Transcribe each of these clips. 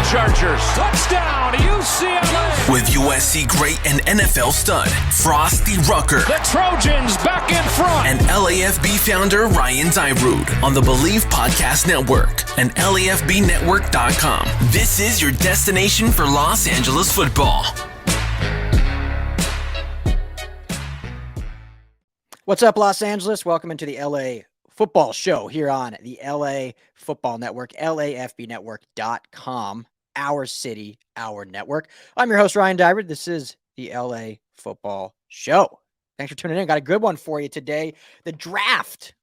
Chargers. Touchdown, UCLA. With USC great and NFL stud, Frosty Rucker. The Trojans back in front. And LAFB founder Ryan Dyrud on the Believe Podcast Network and LAFBnetwork.com. This is your destination for Los Angeles football. What's up, Los Angeles? Welcome into the LA Football Show here on the LA Football Network, LAFBnetwork.com. Our city, our network. I'm your host, Ryan Dyrud. This is the LA Football Show. Thanks for tuning in. Got a good one for you today. The draft,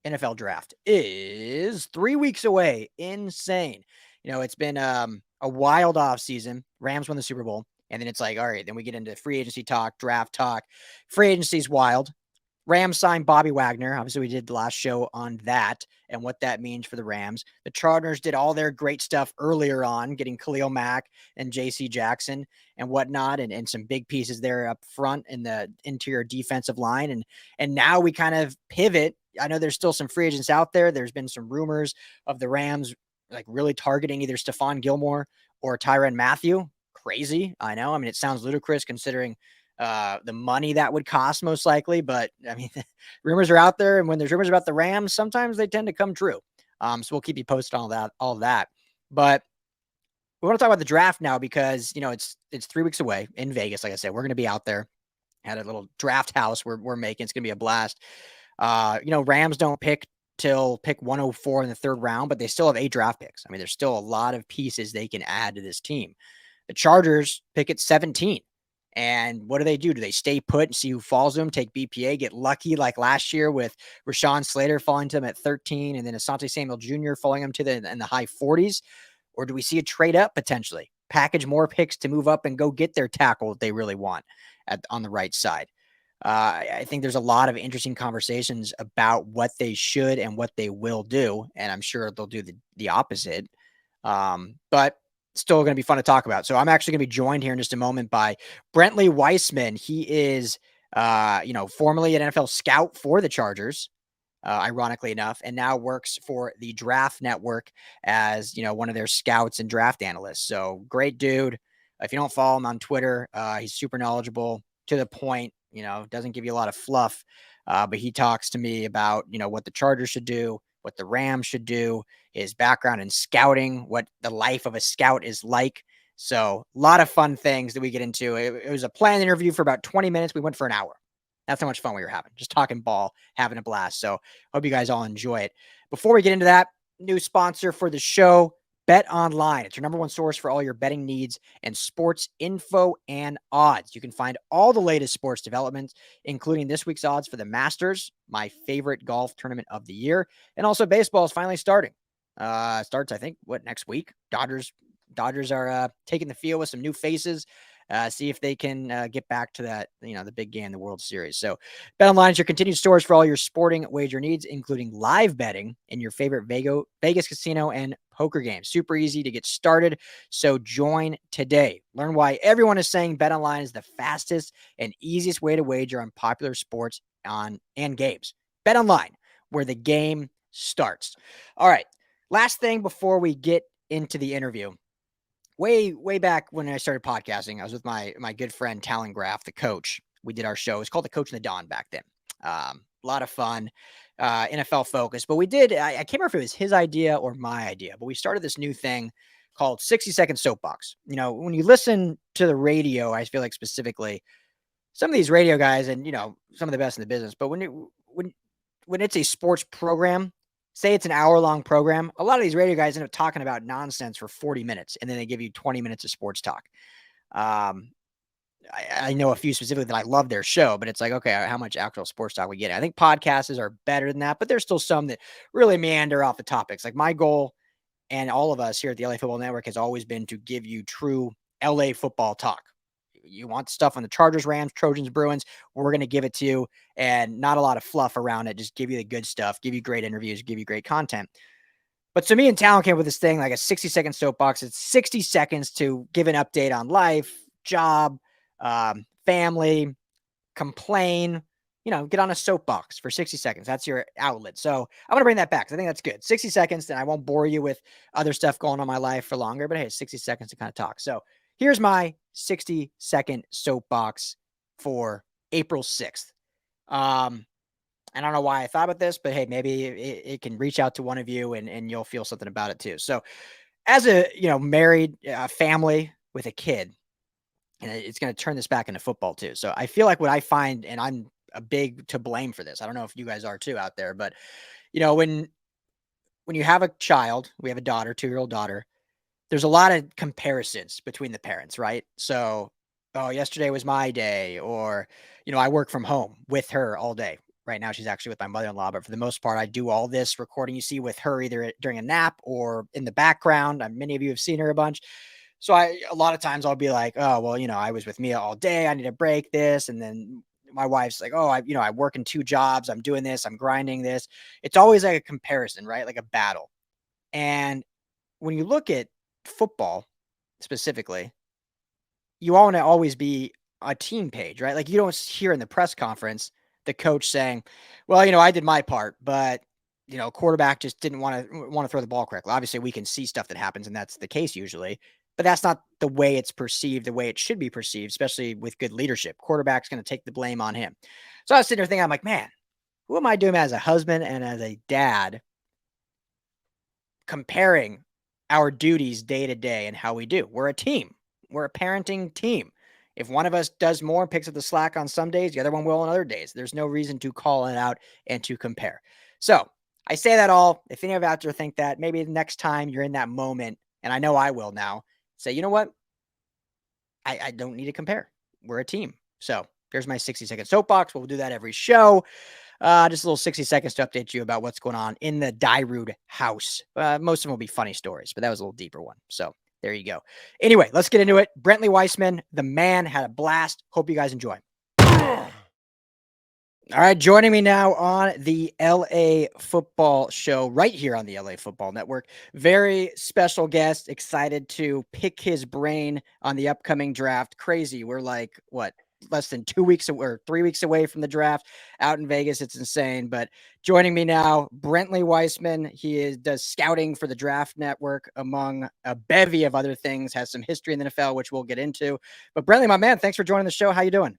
NFL draft, is 3 weeks away. Insane. You know, it's been a wild offseason. Rams won the Super Bowl. And then it's like, all right, then we get into free agency talk, draft talk. Free agency's wild. Rams signed Bobby Wagner. Obviously, we did the last show on that and what that means for the Rams. The Chargers did all their great stuff earlier on, getting Khalil Mack and J.C. Jackson and whatnot, and some big pieces there up front in the interior defensive line. And now we kind of pivot. I know there's still some free agents out there. There's been some rumors of the Rams like really targeting either Stephon Gilmore or Tyrann Mathieu. Crazy. I know. I mean, it sounds ludicrous considering the money that would cost most likely, but I mean, rumors are out there. And when there's rumors about the Rams, sometimes they tend to come true. So we'll keep you posted on all that. But we want to talk about the draft now because, you know, it's 3 weeks away in Vegas. Like I said, we're going to be out there at a little draft house we're making. It's going to be a blast. You know, Rams don't pick till pick 104 in the third round, but they still have 8 draft picks. I mean, there's still a lot of pieces they can add to this team. The Chargers pick at 17. And what do? Do they stay put and see who falls to them, take BPA, get lucky like last year with Rashawn Slater falling to them at 13 and then Asante Samuel Jr. falling them to in the high 40s? Or do we see a trade up potentially, package more picks to move up and go get their tackle that they really want on the right side? I think there's a lot of interesting conversations about what they should and what they will do. And I'm sure they'll do the opposite. But still going to be fun to talk about. So I'm actually going to be joined here in just a moment by Brentley Weissman. He is, formerly an NFL scout for the Chargers, ironically enough, and now works for the Draft Network as, one of their scouts and draft analysts. So great dude. If you don't follow him on Twitter, he's super knowledgeable, to the point, doesn't give you a lot of fluff, but he talks to me about, what the Chargers should do, what the Rams should do, his background in scouting, what the life of a scout is like. So a lot of fun things that we get into. It was a planned interview for about 20 minutes. We went for an hour. That's how much fun we were having, just talking ball, having a blast. So hope you guys all enjoy it. Before we get into that, new sponsor for the show, Bet Online. It's your number one source for all your betting needs and sports info and odds. You can find all the latest sports developments, including this week's odds for the Masters, my favorite golf tournament of the year. And also baseball is finally starting. Starts, I think, next week? Dodgers are taking the field with some new faces. See if they can get back to that, the big game, the World Series. So BetOnline is your continued source for all your sporting wager needs, including live betting in your favorite Vegas casino and poker games. Super easy to get started. So join today. Learn why everyone is saying BetOnline is the fastest and easiest way to wager on popular sports and games. BetOnline, where the game starts. All right. Last thing before we get into the interview. Way back when I started podcasting, I was with my good friend Talon Graff, the coach. We did our show. It's called The Coach and the Don back then. A lot of fun, NFL focused. But we did, I can't remember if it was his idea or my idea, but we started this new thing called 60-Second Soapbox. When you listen to the radio, I feel like specifically, some of these radio guys and, some of the best in the business, but when it's a sports program, say it's an hour-long program, a lot of these radio guys end up talking about nonsense for 40 minutes, and then they give you 20 minutes of sports talk. I know a few specifically that I love their show, but it's like, okay, how much actual sports talk we get? I think podcasts are better than that, but there's still some that really meander off the topics. Like my goal, and all of us here at the LA Football Network, has always been to give you true LA football talk. You want stuff on the Chargers, Rams, Trojans, Bruins, we're going to give it to you, and not a lot of fluff around it. Just give you the good stuff, give you great interviews, give you great content. But so me and Talon came up with this thing, like a 60-second soapbox. It's 60 seconds to give an update on life, job, family, complain, get on a soapbox for 60 seconds. That's your outlet. So I'm going to bring that back. I think that's good. 60 seconds, then I won't bore you with other stuff going on in my life for longer, but hey, 60 seconds to kind of talk. So here's my 60-second soapbox for April 6th. I don't know why I thought about this, but hey, maybe it can reach out to one of you and you'll feel something about it too. So as a, married family with a kid, and it's going to turn this back into football too. So I feel like what I find, and I'm a big to blame for this. I don't know if you guys are too out there, but when you have a child, we have a daughter, 2-year-old daughter, there's a lot of comparisons between the parents, right? So, oh, yesterday was my day, or, I work from home with her all day. Right now, she's actually with my mother-in-law, but for the most part, I do all this recording you see with her either during a nap or in the background. Many of you have seen her a bunch. So a lot of times I'll be like, oh, well, I was with Mia all day. I need to break this. And then my wife's like, oh, I work in 2 jobs. I'm doing this. I'm grinding this. It's always like a comparison, right? Like a battle. And when you look at football specifically, you want to always be a team page, right? Like you don't hear in the press conference the coach saying, well, I did my part, but quarterback just didn't want to throw the ball correctly. Obviously we can see stuff that happens and that's the case usually, but that's not the way it's perceived, the way it should be perceived, especially with good leadership. Quarterback's going to take the blame on him. So I was sitting there thinking, I'm like, man, who am I doing as a husband and as a dad comparing our duties day to day and how we do? We're a team. We're a parenting team. If one of us does more, picks up the slack on some days, the other one will on other days. There's no reason to call it out and to compare. So I say that all. If any of you out there think that, maybe the next time you're in that moment, and I know I will now, say, you know what? I don't need to compare. We're a team. So there's my 60-second soapbox. We'll do that every show. Just a little 60 seconds to update you about what's going on in the Dyrud house. Most of them will be funny stories, but that was a little deeper one. So there you go. Anyway, let's get into it. Brentley Weissman, the man, had a blast. Hope you guys enjoy. All right, joining me now on the LA Football Show right here on the LA Football Network. Very special guest, excited to pick his brain on the upcoming draft. Crazy. We're like, less than 2 weeks or 3 weeks away from the draft out in Vegas. It's insane. But joining me now, Brentley Weissman. He does scouting for the Draft Network, among a bevy of other things, has some history in the NFL, which we'll get into. But Brentley, my man, thanks for joining the show. How you doing?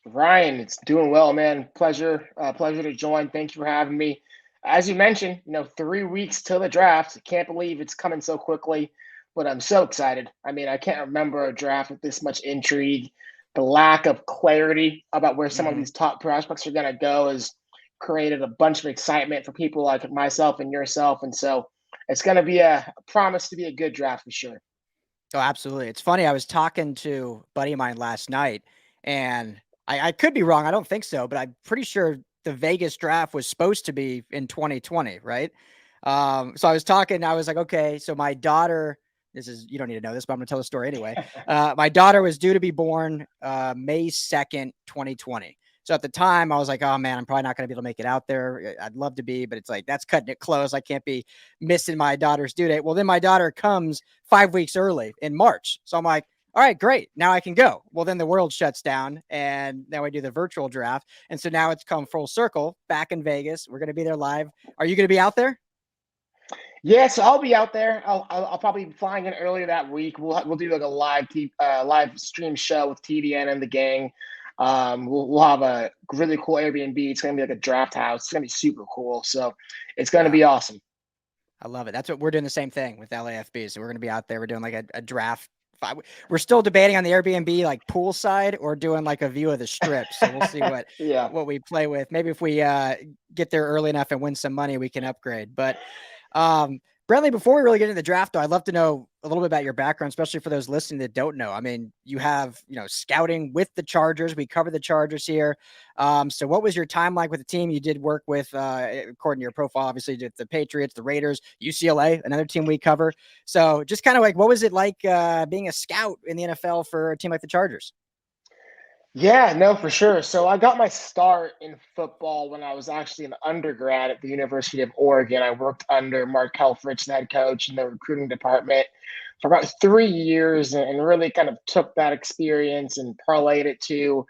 Ryan, it's doing well, man. Pleasure to join. Thank you for having me. As you mentioned, 3 weeks till the draft. Can't believe it's coming so quickly, but I'm so excited. I mean, I can't remember a draft with this much intrigue. The lack of clarity about where some of these top prospects are going to go has created a bunch of excitement for people like myself and yourself. And so it's going to be a promise to be a good draft for sure. Oh, absolutely. It's funny. I was talking to a buddy of mine last night, and I could be wrong. I don't think so, but I'm pretty sure the Vegas draft was supposed to be in 2020, right? So I was like, okay, so my daughter, you don't need to know this, but I'm going to tell the story anyway. My daughter was due to be born May 2nd, 2020. So at the time I was like, oh man, I'm probably not going to be able to make it out there. I'd love to be, but it's like, that's cutting it close. I can't be missing my daughter's due date. Well, then my daughter comes 5 weeks early in March. So I'm like, all right, great. Now I can go. Well, then the world shuts down and now I do the virtual draft. And so now it's come full circle back in Vegas. We're going to be there live. Are you going to be out there? Yeah, so I'll be out there. I'll probably be flying in earlier that week. We'll do like a live stream show with TDN and the gang. We'll have a really cool Airbnb. It's gonna be like a draft house. It's gonna be super cool. So it's gonna be awesome. I love it. That's what we're doing, the same thing with LAFB. So we're gonna be out there. We're doing like a draft. We're still debating on the Airbnb, like poolside, or doing like a view of the strip. So we'll see what what we play with. Maybe if we get there early enough and win some money, we can upgrade. But Brentley, before we really get into the draft, though, I'd love to know a little bit about your background, especially for those listening that don't know. I mean, you have, scouting with the Chargers. We cover the Chargers here. So what was your time like with the team? You did work with, according to your profile, obviously, the Patriots, the Raiders, UCLA, another team we cover. So just kind of like, what was it like being a scout in the NFL for a team like the Chargers? Yeah, no, for sure. So I got my start in football when I was actually an undergrad at the University of Oregon. I worked under Mark Helfrich, the head coach, in the recruiting department for about 3 years and really kind of took that experience and parlayed it to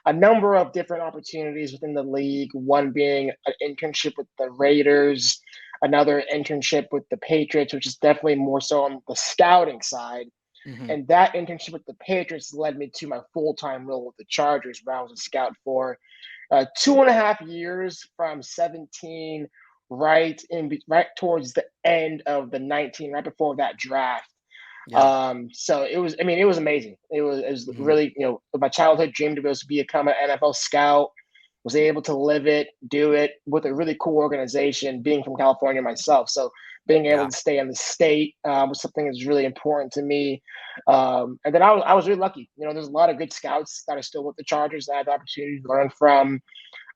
a number of different opportunities within the league, one being an internship with the Raiders, another internship with the Patriots, which is definitely more so on the scouting side. Mhm. And that internship with the Patriots led me to my full-time role with the Chargers, where I was a scout for 2.5 years from 17 right towards the end of the 19, right before that draft. Yeah. So it was amazing. It was Mhm. really, my childhood dream to be able to become an NFL scout. Was able to live it, do it with a really cool organization, being from California myself. So being able Yeah. to stay in the state was something that's really important to me. And then I was really lucky. There's a lot of good scouts that are still with the Chargers that I had the opportunity to learn from.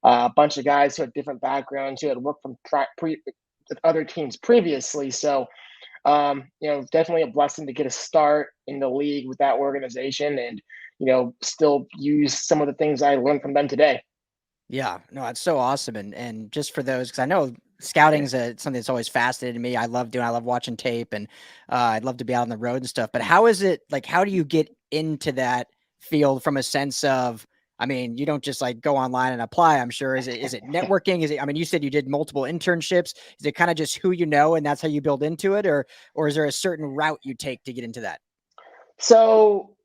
A bunch of guys who had different backgrounds, who had worked from with other teams previously. So definitely a blessing to get a start in the league with that organization and, still use some of the things I learned from them today. Yeah, no, it's so awesome, and just for those, because I know scouting is something that's always fascinated me. I love watching tape, and I'd love to be out on the road and stuff. But how is it like? How do you get into that field from a sense of? I mean, you don't just like go online and apply. I'm sure. Is it networking? Is it? I mean, you said you did multiple internships. Is it kind of just who you know, and that's how you build into it, or is there a certain route you take to get into that? So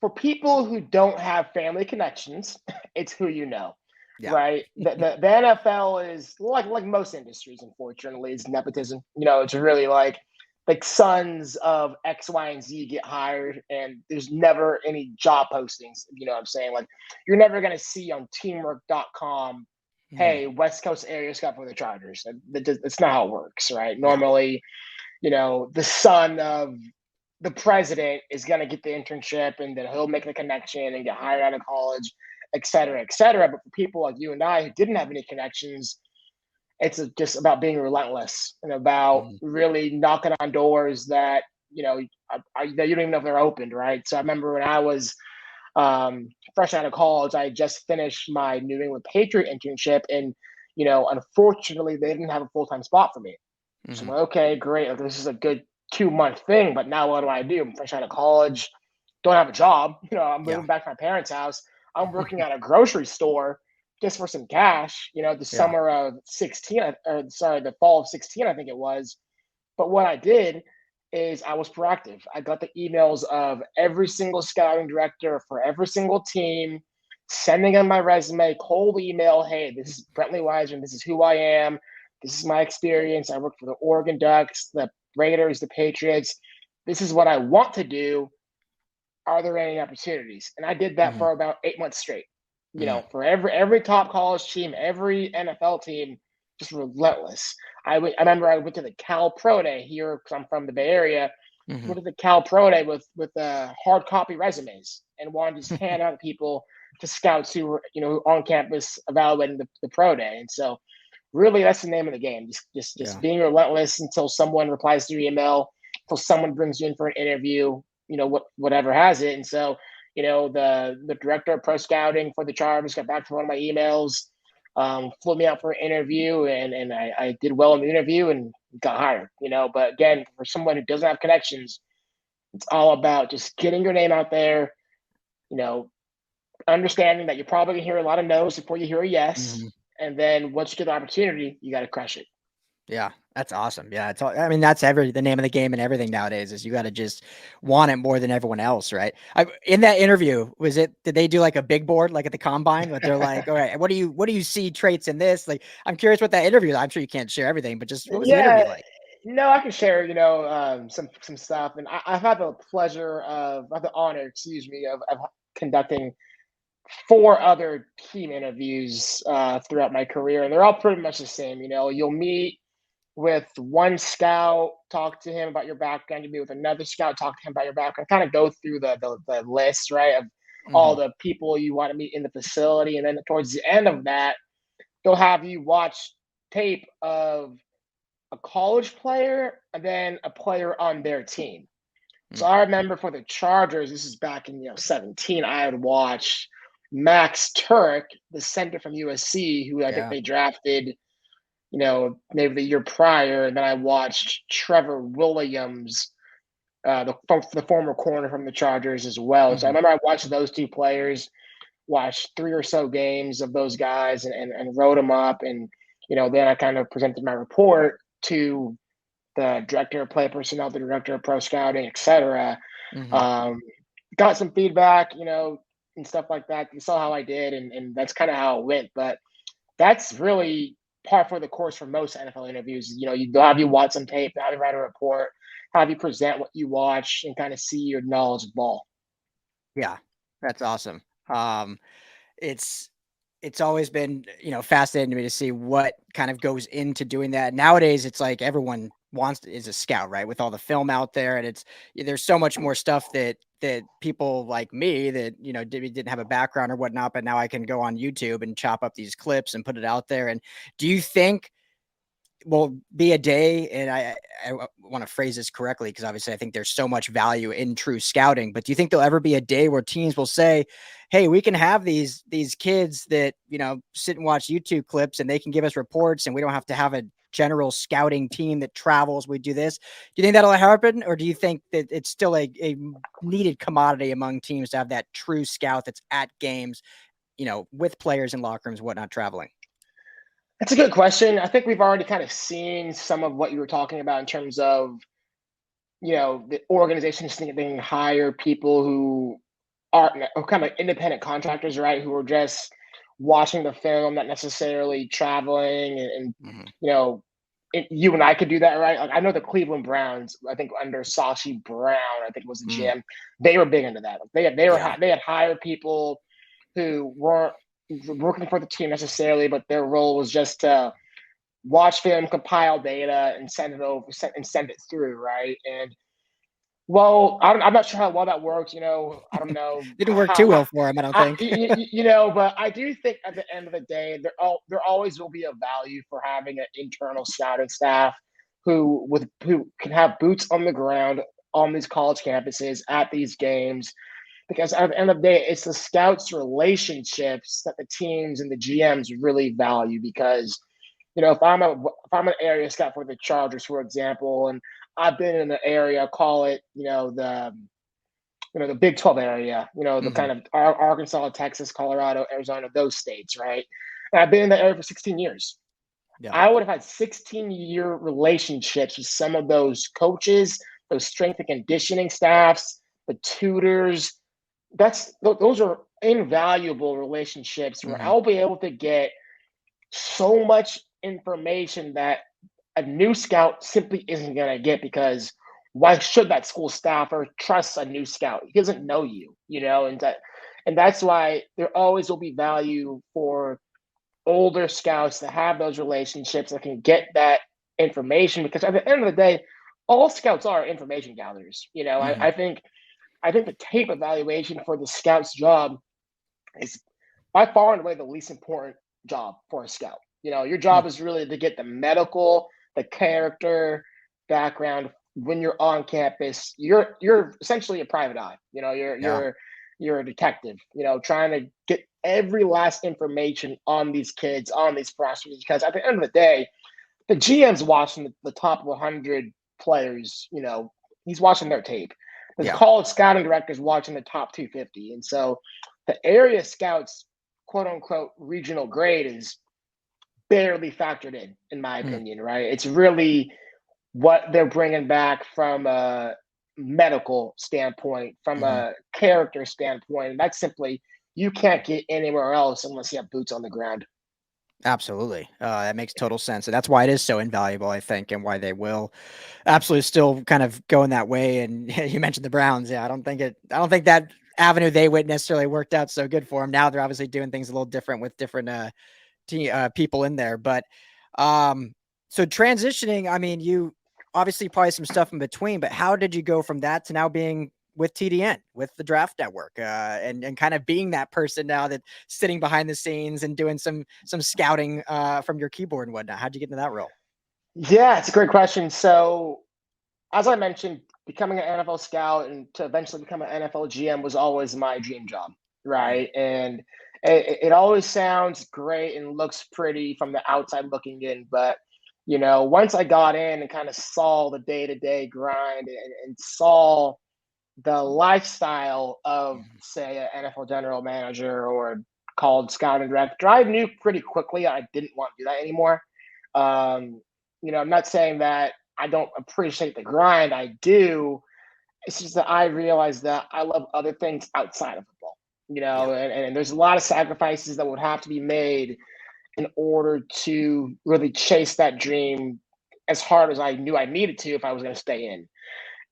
for people who don't have family connections, it's who you know, Yeah. right? The NFL is like most industries, unfortunately, is nepotism. It's really like sons of X, Y, and Z get hired, and there's never any job postings. You know what I'm saying? Like you're never gonna see on teamwork.com, Mhm. hey, West Coast area scout for the Chargers. That's not how it works, right? Yeah. Normally, the son of the president is going to get the internship and then he'll make the connection and get hired out of college, et cetera, et cetera. But for people like you and I who didn't have any connections, it's just about being relentless and about Mhm. really knocking on doors that, that you don't even know if they're opened, right? So I remember when I was fresh out of college, I had just finished my New England Patriot internship. And, unfortunately, they didn't have a full time spot for me. So I'm Mhm. like, okay, great. Like, this is a good 2 month thing, but now what do I do? I'm fresh out of college, don't have a job. I'm Yeah. moving back to my parents' house. I'm working at a grocery store just for some cash. The Yeah. summer of 16, or sorry, the fall of 16, I think it was. But what I did is I was proactive. I got the emails of every single scouting director for every single team, sending them my resume, cold email. Hey, this is Brentley Weissman. This is who I am. This is my experience. I worked for the Oregon Ducks, the Raiders, the Patriots. This is what I want to do. Are there any opportunities? And I did that Mhm. for about 8 months straight. Mhm. For every top college team, every NFL team, just relentless. I remember I went to the Cal Pro Day here because I'm from the Bay Area. Mhm. Went to the Cal Pro Day with hard copy resumes and wanted to just hand out to people, to scouts who were on campus evaluating the pro day. And so really that's the name of the game. Just Yeah. being relentless until someone replies to your email, until someone brings you in for an interview, whatever has it. And so, the director of pro scouting for the Chargers got back to one of my emails, flew me out for an interview, and I did well in the interview and got hired. But again, for someone who doesn't have connections, it's all about just getting your name out there, you know, understanding that you're probably gonna hear a lot of no's before you hear a yes. Mhm. And then once you get the opportunity, you gotta crush it. Yeah, that's awesome. Yeah, it's all, I mean, that's the name of the game and everything nowadays is you got to just want it more than everyone else, right? In that interview, did they do like a big board like at the combine? But they're like, all right, what do you see traits in this? Like, I'm curious what that interview. I'm sure you can't share everything, but just what was the Yeah, interview like? no, I can share, some stuff, and I've had the pleasure of the honor, excuse me, of conducting four other team interviews throughout my career, and they're all pretty much the same. You'll meet with one scout, talk to him about your background. You meet with another scout, talk to him about your background. Kind of go through the list, right, of all Hmm. the people you want to meet in the facility, and then towards the end of that, they'll have you watch tape of a college player and then a player on their team. So I remember for the Chargers, this is back in 17, I had watched Max Turk, the center from USC, who I think Yeah. they drafted, maybe the year prior. And then I watched Trevor Williams, the former corner from the Chargers as well. So I Hmm. remember I watched those two players, watched 3 or so games of those guys and wrote them up. And, then I kind of presented my report to the director of play personnel, the director of pro scouting, et cetera. Mhm. Got some feedback, and stuff like that. You saw how I did, and that's kind of how it went. But that's really par for the course for most NFL interviews. You have you watch some tape, have you write a report, have you present what you watch, and kind of see your knowledge of ball. Yeah, that's awesome. It's it's always been, fascinating to me to see what kind of goes into doing that. Nowadays, it's like everyone is a scout, right? With all the film out there, and there's so much more stuff that people like me that didn't have a background or whatnot, but now I can go on YouTube and chop up these clips and put it out there. And do you think will be a day, and I want to phrase this correctly because obviously I think there's so much value in true scouting, but do you think there'll ever be a day where teams will say, hey, we can have these kids that sit and watch YouTube clips and they can give us reports and we don't have to have a general scouting team that travels, we do this? Do you think that'll happen, or do you think that it's still a needed commodity among teams to have that true scout that's at games, with players in locker rooms and whatnot traveling? That's a good question. I think we've already kind of seen some of what you were talking about in terms of, the organizations think they can hire people who are kind of independent contractors, right? Who are just watching the film, not necessarily traveling. And Mhm. you and I could do that, right? Like I know the Cleveland Browns, I think under Sashi Brown, I think was the Mm. GM, they were big into that. Yeah. They had hired people who weren't working for the team necessarily, but their role was just to watch film, compile data, and send it through, right? And well, I'm not sure how well that works. I don't know Didn't work too well for him, I don't think. but I do think at the end of the day, there always will be a value for having an internal scouting staff who can have boots on the ground on these college campuses at these games, because at the end of the day, it's the scouts' relationships that the teams and the GMs really value. Because if I'm an area scout for the Chargers, for example, and I've been in the area, call it the Big 12 area, the Mhm. kind of Arkansas, Texas, Colorado, Arizona, those states, right? And I've been in the area for 16 years. Yeah. I would have had 16-year relationships with some of those coaches, those strength and conditioning staffs, the tutors. Those are invaluable relationships where Mhm. I'll be able to get so much information that a new scout simply isn't going to get, because why should that school staffer trust a new scout? He doesn't know you, and that's why there always will be value for older scouts to have those relationships that can get that information, because at the end of the day, all scouts are information gatherers. Mhm. I think the tape evaluation for the scout's job is by far and away the least important job for a scout. Your Mm. job is really to get the medical, the character background when you're on campus. You're essentially a private eye. Yeah. You're a detective. Trying to get every last information on these kids, on these prospects, because at the end of the day, the GM's watching the top 100 players. He's watching their tape. The Yeah. college scouting director is watching the top 250, and so the area scouts, quote unquote, regional grade is barely factored in my Mm. opinion, right? It's really what they're bringing back from a medical standpoint, from Mhm. a character standpoint. And that's simply, you can't get anywhere else unless you have boots on the ground. Absolutely. That makes total sense, and that's why it is so invaluable, I think, and why they will absolutely still kind of go in that way. And you mentioned the Browns. Yeah, I don't think that avenue they went necessarily worked out so good for them. Now they're obviously doing things a little different with different people in there. But um, so transitioning, I mean, you obviously probably some stuff in between, but how did you go from that to now being with TDN, with the Draft Network, and kind of being that person now that sitting behind the scenes and doing some scouting from your keyboard and whatnot? How'd you get into that role? Yeah, it's a great question. So, as I mentioned, becoming an NFL scout and to eventually become an NFL GM was always my dream job, Mhm. right? And it always sounds great and looks pretty from the outside looking in, but once I got in and kind of saw the day to day grind and saw the lifestyle of, say, an NFL general manager or called scouting director. I knew pretty quickly I didn't want to do that anymore. I'm not saying that I don't appreciate the grind. I do. It's just that I realized that I love other things outside of football, Yeah. and there's a lot of sacrifices that would have to be made in order to really chase that dream as hard as I knew I needed to if I was going to stay in.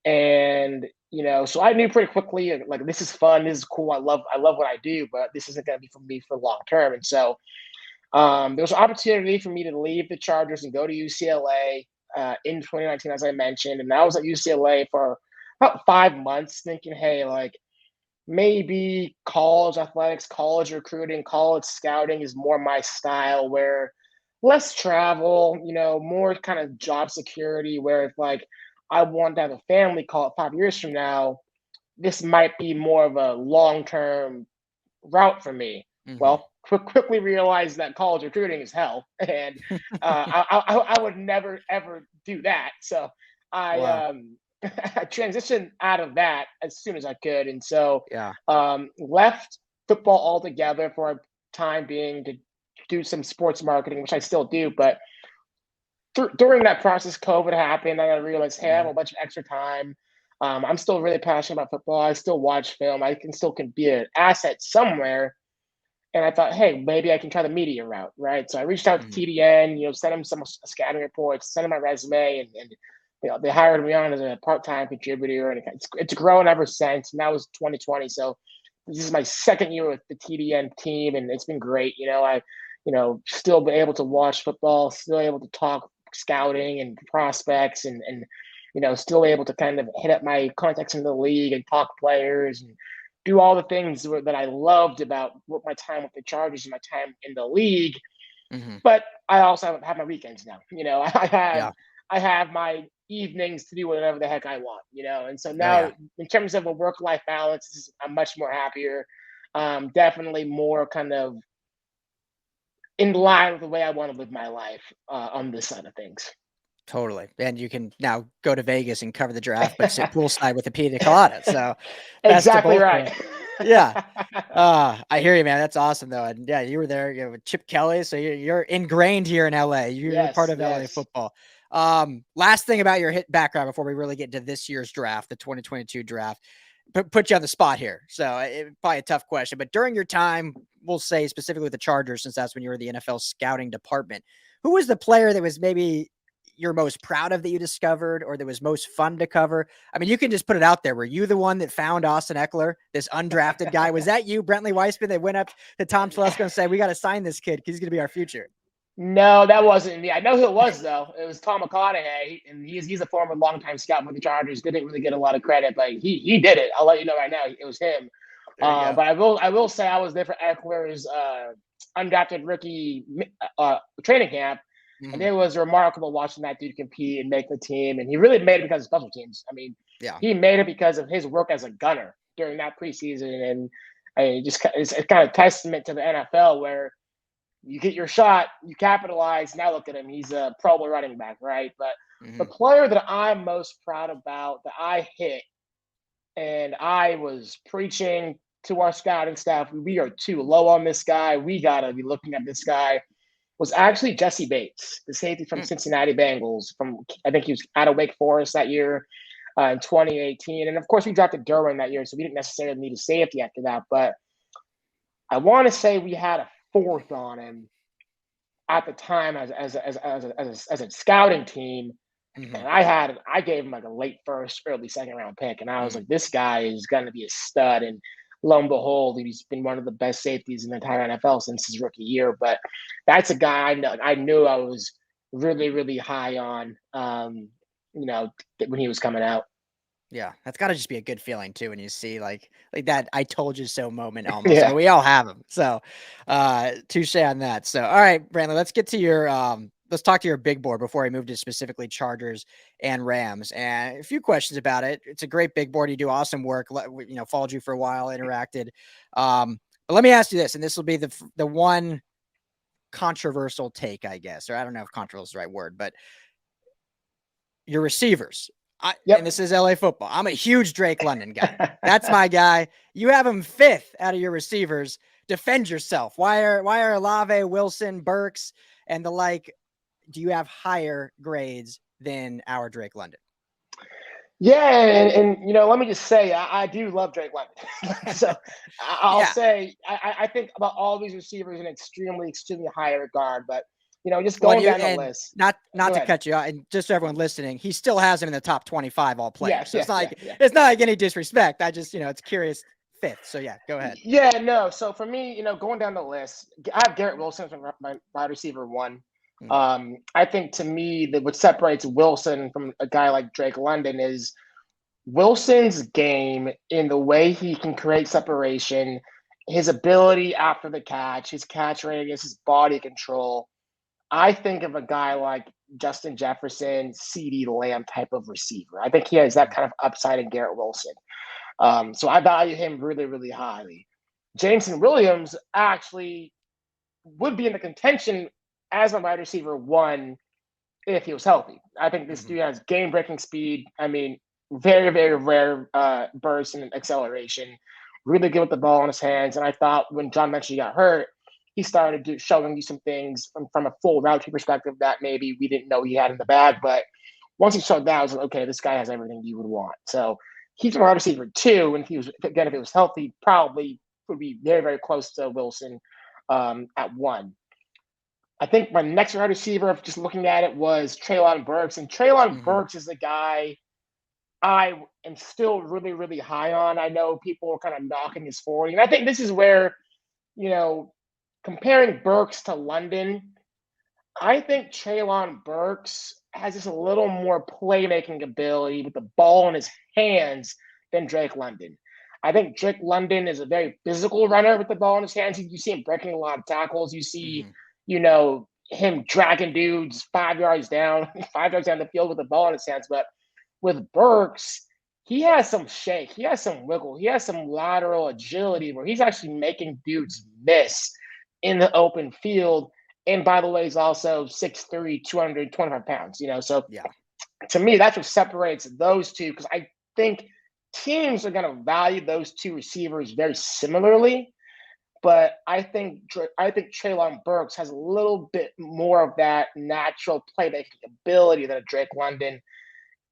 And so I knew pretty quickly, like, this is fun, this is cool, I love what I do, but this isn't going to be for me for long term. And so there was an opportunity for me to leave the Chargers and go to UCLA in 2019, as I mentioned, and I was at UCLA for about 5 months, thinking, hey, like, maybe college athletics, college recruiting, college scouting is more my style, where less travel, more kind of job security, where if, like, I want to have a family, call it 5 years from now, this might be more of a long-term route for me. Mm-hmm. Well, quickly realized that college recruiting is hell, and I would never ever do that. So I Wow. I transitioned out of that as soon as I could, and so Yeah. left football altogether for a time being to do some sports marketing, which I still do. But during that process, COVID happened, and I realized, hey, I have Mhm. a bunch of extra time. I'm still really passionate about football. I still watch film. I can be an asset somewhere. And I thought, hey, maybe I can try the media route, right? So I reached out to Mhm. TDN, sent them some scouting reports, sent them my resume, and they hired me on as a part-time contributor, and it's grown ever since. And that was 2020, so this is my second year with the TDN team, and it's been great. Still been able to watch football, still able to talk scouting and prospects, and still able to kind of hit up my contacts in the league and talk players and do all the things that I loved about my time with the Chargers and my time in the league. Mhm. But I also have my weekends now. I have Yeah. I have my evenings to do whatever the heck I want. And so Oh now, yeah. in terms of a work-life balance, I'm much more happier. Definitely more kind of in line with the way I want to live my life on this side of things. Totally. And you can now go to Vegas and cover the draft, but sit poolside with a pina colada. So best of Exactly both right. worlds. Yeah. I hear you, man. That's awesome though. And yeah, you were there, with Chip Kelly. So you're ingrained here in LA. You're part Yes, of LA yes. football. Last thing about your hit background before we really get into this year's draft, the 2022 draft. Put you on the spot here. So probably a tough question, but during your time, we'll say specifically with the Chargers, since that's when you were the NFL scouting department, who was the player that was maybe you're most proud of that you discovered, or that was most fun to cover? I mean, you can just put it out there. Were you the one that found Austin Eckler, this undrafted guy? Was that you, Brentley Weissman, that went up to Tom Telesco and said, we got to sign this kid because he's going to be our future? No, that wasn't me. I know who it was though. It was Tom McConaughey, and he's a former longtime scout for the Chargers. Didn't really get a lot of credit, but he did it. I'll let you know right now. It was him. There you go. But I will say I was there for Eckler's undrafted rookie training camp, and Mhm. it was remarkable watching that dude compete and make the team. And he really made it because of special teams. I mean, Yeah. he made it because of his work as a gunner during that preseason, and it's kind of testament to the NFL where you get your shot, you capitalize. Now look at him; he's a Pro Bowl running back, right? But the Mhm. player that I'm most proud about that I hit, and I was preaching to our scouting staff, we are too low on this guy. We gotta be looking at this guy. Was actually Jesse Bates, the safety from Mm. Cincinnati Bengals. I think he was out of Wake Forest that year in 2018, and of course we drafted Derwin that year, so we didn't necessarily need a safety after that. But I want to say we had a fourth on him at the time as a scouting team, and Mhm. I gave him like a late first, early second round pick, and I was Mm. like, this guy is going to be a stud. And lo and behold, he's been one of the best safeties in the entire NFL since his rookie year. But that's a guy I knew I was really really high on. When he was coming out. Yeah, that's got to just be a good feeling too when you see like that "I told you so" moment almost. I Yeah. mean, we all have them. So, touche on that. So, all right, Brandon, let's get to your let's talk to your big board before I move to specifically Chargers and Rams. And a few questions about it. It's a great big board. You do awesome work. Followed you for a while, interacted. But let me ask you this, and this will be the one controversial take, I guess, or I don't know if controversial is the right word, but your receivers. And this is LA football. I'm a huge Drake London guy. That's my guy. You have him 5th out of your receivers. Defend yourself. Why are Olave, Wilson, Burks, and the like? Do you have higher grades than our Drake London? Yeah, and let me just say, I do love Drake London. So I'll say I think about all these receivers in extremely high regard. But just going down the list. Not to cut you out, and just so everyone listening, he still has him in the top 25 all players. So it's not like any disrespect. I just it's curious 5th. So go ahead. Yeah, no. So for me, going down the list, I have Garrett Wilson from my wide receiver 1. I think to me that what separates Wilson from a guy like Drake London is Wilson's game in the way he can create separation, his ability after the catch, his catch radius, his body control. I think of a guy like Justin Jefferson, CeeDee Lamb type of receiver. I think he has that kind of upside in Garrett Wilson. So I value him really, really highly. Jameson Williams actually would be in the contention as my wide receiver 1 if he was healthy. I think this dude has game-breaking speed. I mean, very, very rare burst and acceleration. Really good with the ball in his hands. And I thought when John Metchie got hurt, he started showing you some things from a full route perspective that maybe we didn't know he had in the bag. But once he showed that, I was like, okay, this guy has everything you would want. So he's my wide receiver 2. And if it was healthy, probably would be very, very close to Wilson at 1. I think my next wide receiver, just looking at it, was Treylon Burks. And Treylon Burks is the guy I am still really, really high on. I know people are kind of knocking his 40. And I think this is where, comparing Burks to London, I think Treylon Burks has just a little more playmaking ability with the ball in his hands than Drake London. I think Drake London is a very physical runner with the ball in his hands. You see him breaking a lot of tackles. You see, him dragging dudes 5 yards down the field with the ball in his hands. But with Burks, he has some shake. He has some wiggle. He has some lateral agility where he's actually making dudes miss in the open field. And by the way, he's also 6'3", 225 pounds, So to me, that's what separates those two, because I think teams are going to value those two receivers very similarly. But I think Treylon Burks has a little bit more of that natural playmaking ability than a Drake London.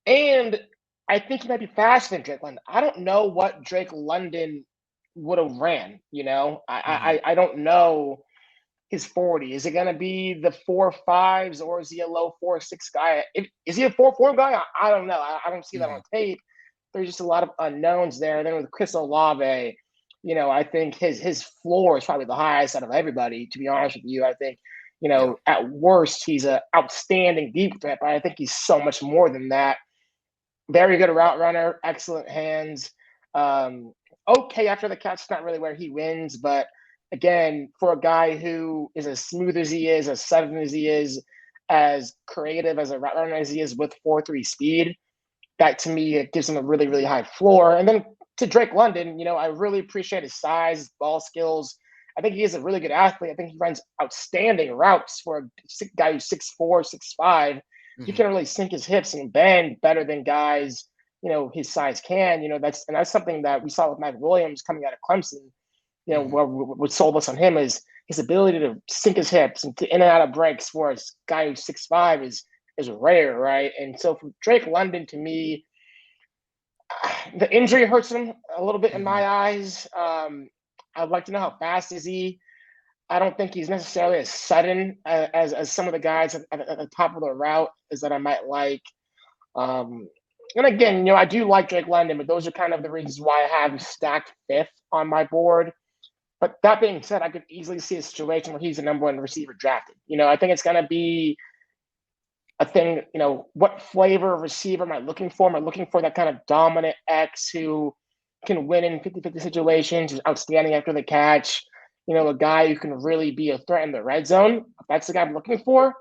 And I think he might be faster than Drake London. I don't know what Drake London would have ran, I don't know his 40. Is it going to be the 4.5s or is he a low 4.6 guy? Is he a 4.4 guy? I don't know. I don't see that on tape. There's just a lot of unknowns there. And then with Chris Olave, I think his floor is probably the highest out of everybody, to be honest with you. I think, at worst, he's an outstanding deep threat, but I think he's so much more than that. Very good route runner, excellent hands. Okay after the catch, not really where he wins, but again, for a guy who is as smooth as he is, as sudden as he is, as creative as a route runner as he is with 4.3 speed, that to me, it gives him a really, really high floor. And then to Drake London, I really appreciate his size, his ball skills. I think he is a really good athlete. I think he runs outstanding routes for a guy who's 6'4", 6'5". He can really sink his hips and bend better than guys, his size can. That's something that we saw with Mike Williams coming out of Clemson. What sold us on him is his ability to sink his hips and to in and out of breaks for a guy who's 6'5" is rare, right? And so for Drake London, to me, the injury hurts him a little bit in my eyes. I'd like to know how fast is he. I don't think he's necessarily as sudden as some of the guys at the top of the route is that I might like. And again, I do like Drake London, but those are kind of the reasons why I have him stacked 5th on my board. But that being said, I could easily see a situation where he's the number 1 receiver drafted. I think it's going to be a thing, what flavor of receiver am I looking for? Am I looking for that kind of dominant X who can win in 50-50 situations, who's outstanding after the catch? A guy who can really be a threat in the red zone. If that's the guy I'm looking for,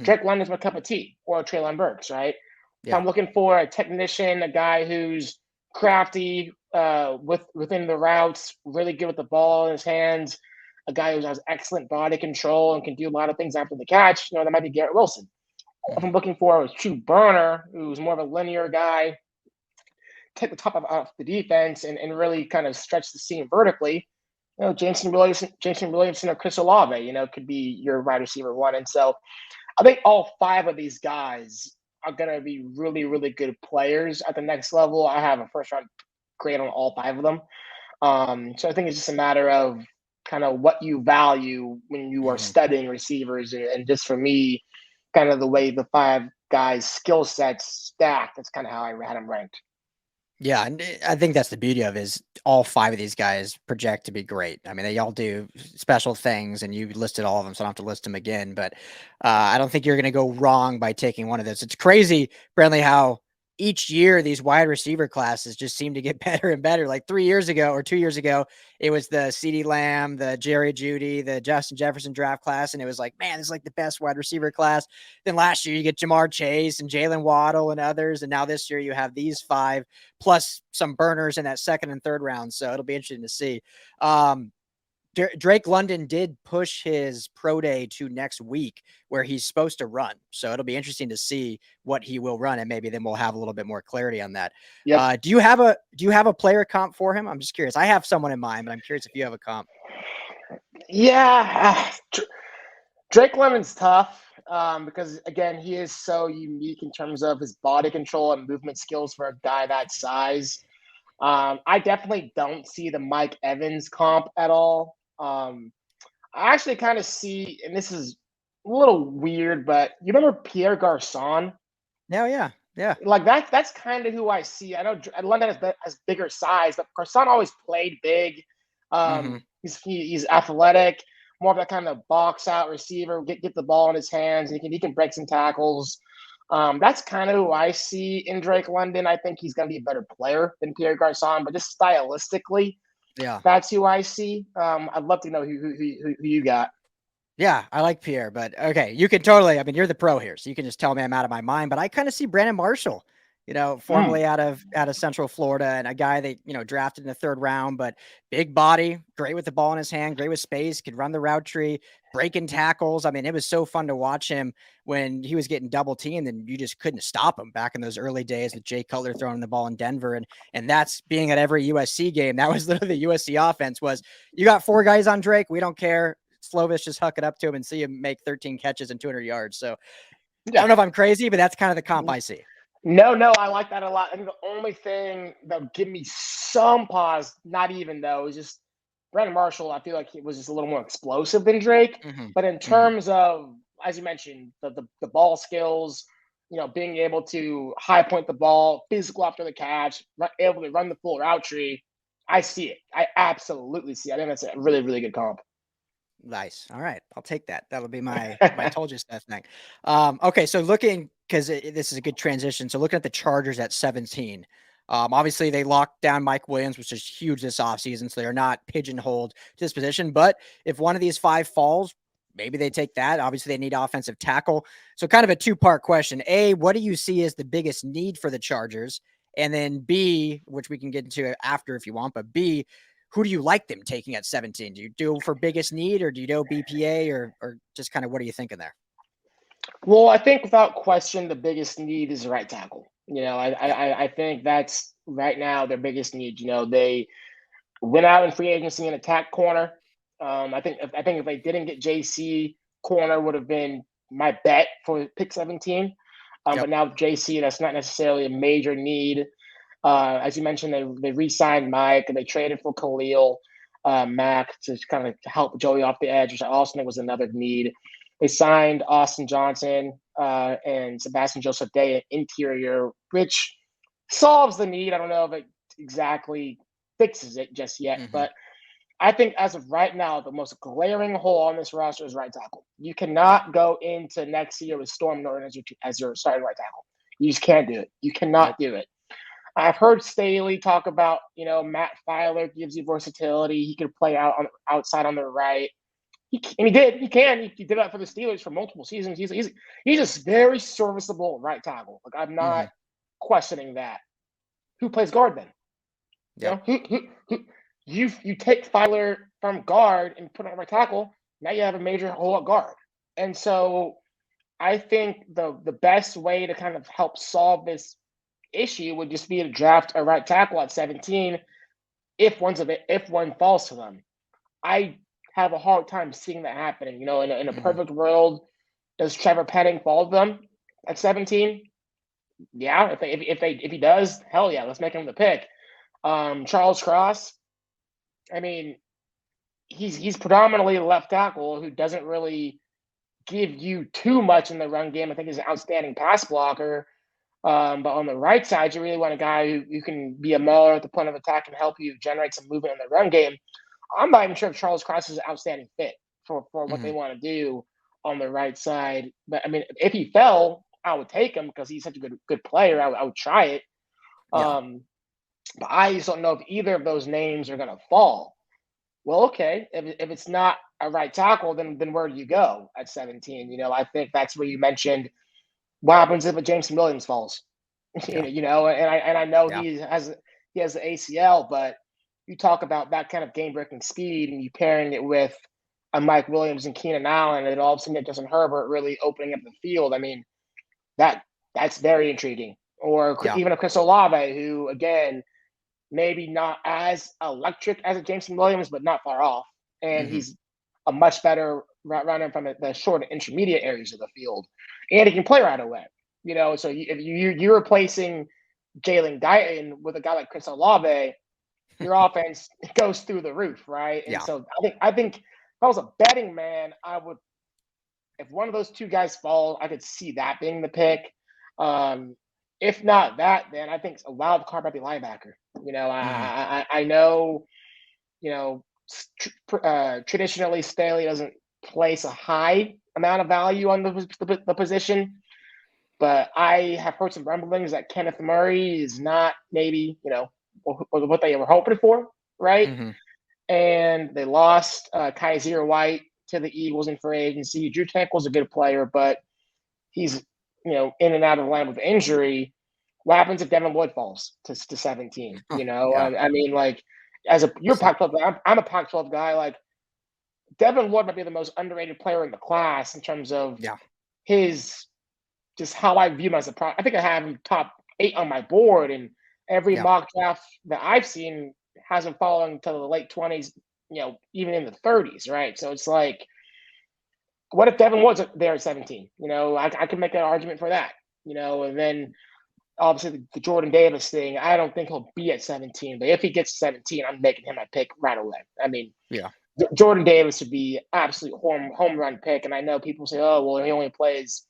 Drake London's my cup of tea, or Treylon Burks, right? If I'm looking for a technician, a guy who's crafty within the routes, really good with the ball in his hands, a guy who has excellent body control and can do a lot of things after the catch, that might be Garrett Wilson. If I'm looking for a true burner who's more of a linear guy, take the top off the defense and really kind of stretch the seam vertically, Jameson Williamson or Chris Olave, could be your wide receiver one. And so I think all five of these guys are going to be really, really good players at the next level. I have a first round grade on all five of them. So I think it's just a matter of kind of what you value when you are studying receivers. And just for me, kind of the way the five guys' skill sets stack, that's kind of how I had them ranked. Yeah, and I think that's the beauty of it is all five of these guys project to be great. I mean, they all do special things, and you listed all of them, so I don't have to list them again. But I don't think you're going to go wrong by taking one of those. It's crazy, Brentley, how each year these wide receiver classes just seem to get better and better. Like 3 years ago or 2 years ago, it was the CeeDee Lamb, the Jerry Jeudy, the Justin Jefferson draft class, and it was like, man, this is like the best wide receiver class. Then last year you get Jamar Chase and Jalen Waddle and others, and now this year you have these five plus some burners in that second and third round. So it'll be interesting to see. Drake London did push his pro day to next week where he's supposed to run. So it'll be interesting to see what he will run. And maybe then we'll have a little bit more clarity on that. Yep. Do you have a player comp for him? I'm just curious. I have someone in mind, but I'm curious if you have a comp. Yeah. Drake London's tough because again, he is so unique in terms of his body control and movement skills for a guy that size. I definitely don't see the Mike Evans comp at all. I actually kind of see, and this is a little weird, but you remember Pierre Garçon? No, yeah. Like that's kind of who I see. I know London has bigger size, but Garçon always played big. He's athletic, more of that kind of box out receiver, get the ball in his hands, and he can break some tackles. That's kind of who I see in Drake London. I think he's going to be a better player than Pierre Garçon, but just stylistically, that's who I see. I'd love to know who you got. Yeah, I like Pierre, but okay, you can totally. I mean, you're the pro here, so you can just tell me I'm out of my mind. But I kind of see Brandon Marshall, formerly out of Central Florida, and a guy they drafted in the third round, but big body, great with the ball in his hand, great with space, could run the route tree, breaking tackles. I mean, it was so fun to watch him when he was getting double teamed, and you just couldn't stop him back in those early days with Jay Cutler throwing the ball in Denver, and that's being at every USC game. That was literally the USC offense was you got four guys on Drake, we don't care. Slovis just huck it up to him and see him make 13 catches and 200 yards. So I don't know if I'm crazy, but that's kind of the comp I see. No, I like that a lot. I think the only thing that would give me some pause, not even though, is just Brandon Marshall. I feel like he was just a little more explosive than Drake. But in terms of, as you mentioned, the ball skills, being able to high point the ball, physical after the catch, able to run the full route tree, I see it. I absolutely see it. I think that's a really, really good comp. Nice. All right. I'll take that. That'll be my told you stuff thing. Okay. So looking, because this is a good transition. So looking at the Chargers at 17, obviously they locked down Mike Williams, which is huge this offseason. So they're not pigeonholed to this position. But if one of these five falls, maybe they take that. Obviously they need offensive tackle. So kind of a two-part question. A, what do you see as the biggest need for the Chargers? And then B, which we can get into after if you want, but B, who do you like them taking at 17? Do you do for biggest need, or do you do BPA, or just kind of what are you thinking there? Well, I think without question, the biggest need is the right tackle. I think that's right now their biggest need. They went out in free agency and attack corner. I think if they didn't get JC, corner would have been my bet for pick 17. But now JC, that's not necessarily a major need. As you mentioned, they re-signed Mike and they traded for Khalil Mack to kind of help Joey off the edge, which I also think was another need. They signed Austin Johnson and Sebastian Joseph Day interior, which solves the need. I don't know if it exactly fixes it just yet, but I think as of right now, the most glaring hole on this roster is right tackle. You cannot go into next year with Storm Norton as your starting right tackle. You just can't do it. You cannot do it. I've heard Staley talk about, Matt Filer gives you versatility. He could play outside on the right. He did. He can. He did that for the Steelers for multiple seasons. He's a very serviceable right tackle. Like I'm not questioning that. Who plays guard then? Yeah. You take Filer from guard and put on right tackle. Now you have a major hole at guard. And so I think the best way to kind of help solve this issue would just be to draft a right tackle at 17 if one falls to them. I have a hard time seeing that happening. In a Mhm. perfect world, does Trevor Penning fall to them at 17? Yeah, if he does, hell yeah, let's make him the pick. Charles Cross, I mean, he's predominantly a left tackle who doesn't really give you too much in the run game. I think he's an outstanding pass blocker. But on the right side, you really want a guy who can be a mauler at the point of attack and help you generate some movement in the run game. I'm not even sure if Charles Cross is an outstanding fit for what they Mhm. want to do on the right side. But I mean, if he fell, I would take him because he's such a good player. I would try it. Yeah. But I just don't know if either of those names are going to fall. Well, okay. If it's not a right tackle, then where do you go at 17? I think that's where you mentioned what happens if a Jameson Williams falls. Yeah. And I know Yeah. he has the ACL, but you talk about that kind of game breaking speed, and you pairing it with a Mike Williams and Keenan Allen, and all of a sudden Justin Herbert really opening up the field. I mean, that's very intriguing. Or Yeah. even a Chris Olave, who again maybe not as electric as a Jameson Williams, but not far off, and Mhm. he's a much better route runner from the short and intermediate areas of the field, and he can play right away. So if you're replacing Jalen Guyton with a guy like Chris Olave, your offense goes through the roof, right? And Yeah. so I think if I was a betting man, I would, if one of those two guys fall, I could see that being the pick. Um, if not that, then I think a wild card might be linebacker. Mhm. I know, you know, traditionally Staley doesn't place a high amount of value on the position, but I have heard some rumblings that Kenneth Murray is not maybe, what they were hoping for, right? Mhm. And they lost Kaiser White to the Eagles in free agency. Drew Tankel's a good player, but he's, in and out of the line with injury. What happens if Devin Lloyd falls to 17? Yeah. I mean, like, you're So, Pac-12 guy, I'm a Pac-12 guy. Like, Devin Lloyd might be the most underrated player in the class in terms of yeah. his, just how I view him as a pro. I think I have him top 8 on my board, and every Yeah. mock draft that I've seen has him falling to the late 20s, even in the 30s, right? So it's like, what if Devin Lloyd's there at 17? I can make an argument for that. And then obviously the Jordan Davis thing, I don't think he'll be at 17, but if he gets 17, I'm making him my pick right away. I mean, Yeah. Jordan Davis would be absolute home run pick, and I know people say, oh, well, he only plays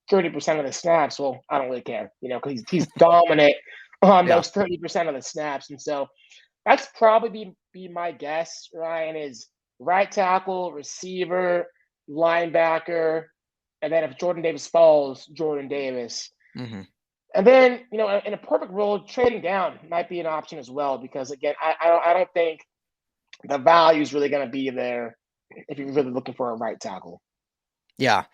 30% of the snaps. Well, I don't really care, because he's dominant on Yeah. those 30% of the snaps. And so that's probably be my guess, Ryan, is right tackle, receiver, linebacker, and then if Jordan Davis falls, Jordan Davis. Mhm. And then, in a perfect world, trading down might be an option as well, because again, I don't think the value is really going to be there if you're really looking for a right tackle. Yeah.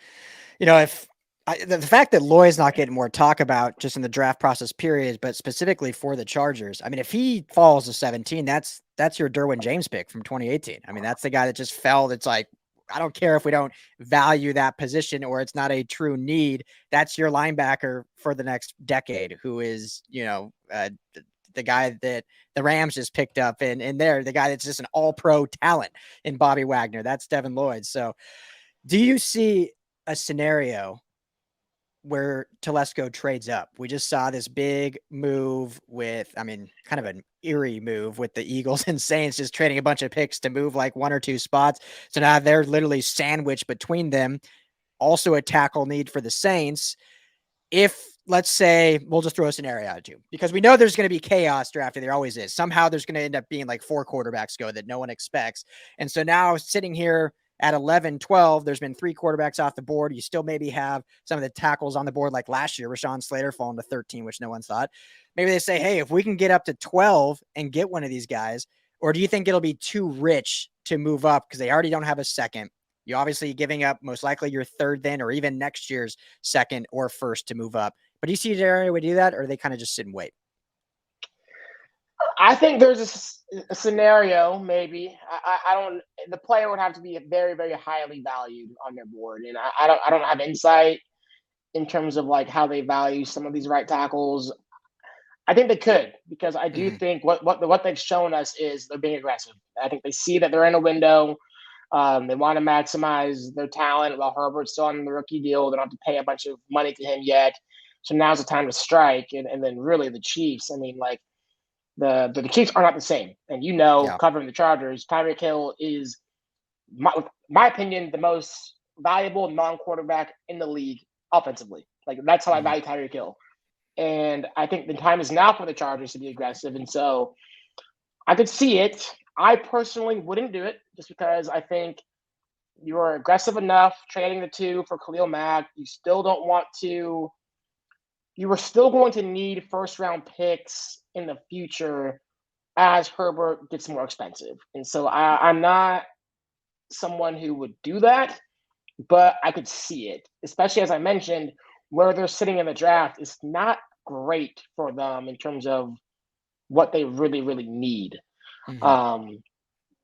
If the fact that Lloyd's not getting more talk about just in the draft process period, but specifically for the Chargers, I mean, if he falls to 17, that's your Derwin James pick from 2018. I mean, that's the guy that just fell. That's like, I don't care if we don't value that position or it's not a true need. That's your linebacker for the next decade, who is, the guy that the Rams just picked up, and they're the guy that's just an all-pro talent in Bobby Wagner. That's Devin Lloyd. So do you see a scenario where Telesco trades up? We just saw this big move with, kind of an eerie move with the Eagles and Saints just trading a bunch of picks to move like one or two spots. So now they're literally sandwiched between them. Also a tackle need for the Saints. If, let's say, we'll just throw a scenario out at you, because we know there's going to be chaos drafting. There always is. Somehow there's going to end up being like 4 quarterbacks go that no one expects. And so now sitting here at 11, 12, there's been 3 quarterbacks off the board. You still maybe have some of the tackles on the board, like last year, Rashawn Slater falling to 13, which no one thought. Maybe they say, hey, if we can get up to 12 and get one of these guys, or do you think it'll be too rich to move up because they already don't have a second? You're obviously giving up most likely your third then, or even next year's second or first to move up. But do you see an area would do that, or they kind of just sit and wait? I think there's a scenario, maybe. I don't. The player would have to be very, very highly valued on their board, and I don't have insight in terms of like how they value some of these right tackles. I think they could because I do Mhm. think what they've shown us is they're being aggressive. I think they see that they're in a window. They want to maximize their talent while Herbert's still on the rookie deal. They don't have to pay a bunch of money to him yet. So now's the time to strike. And then really the Chiefs, I mean, like the Chiefs are not the same. And Yeah. covering the Chargers, Tyreek Hill is, my opinion, the most valuable non-quarterback in the league offensively. Like that's how I Mhm. value Tyreek Hill. And I think the time is now for the Chargers to be aggressive. And so I could see it. I personally wouldn't do it just because I think you're aggressive enough trading the two for Khalil Mack. You still don't want to, you are still going to need first round picks in the future as Herbert gets more expensive. And so I'm not someone who would do that, but I could see it, especially as I mentioned, where they're sitting in the draft is not great for them in terms of what they really, really need. Mhm. Um,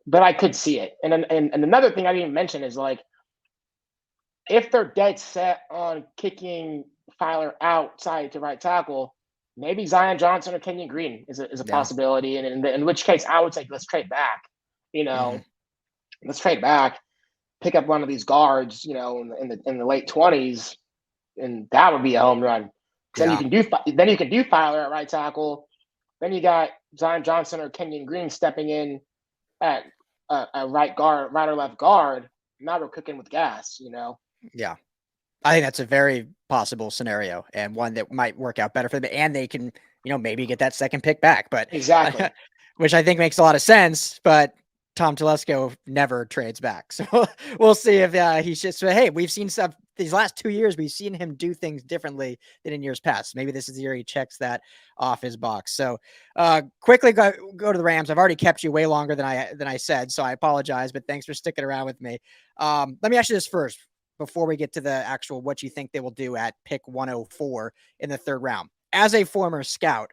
but I could see it. And another thing I didn't even mention is like if they're dead set on kicking Filer outside to right tackle, maybe Zion Johnson or Kenyon Green is a Yeah. possibility. And in which case, I would say let's trade back. You Mhm. know, let's trade back, pick up one of these guards. In the late 20s, and that would be a home run. Because Yeah. then you can do Filer at right tackle. Then you got Zion Johnson or Kenyon Green stepping in at a right guard, right or left guard. Now we're cooking with gas. Yeah. I think that's a very possible scenario and one that might work out better for them. And they can, maybe get that second pick back, but Exactly. which I think makes a lot of sense. But Tom Telesco never trades back. So we'll see if he shifts. But hey, we've seen stuff these last 2 years. We've seen him do things differently than in years past. Maybe this is the year he checks that off his box. So quickly go to the Rams. I've already kept you way longer than I said. So I apologize, but thanks for sticking around with me. Let me ask you this first before we get to the actual what you think they will do at pick 104 in the third round. As a former scout,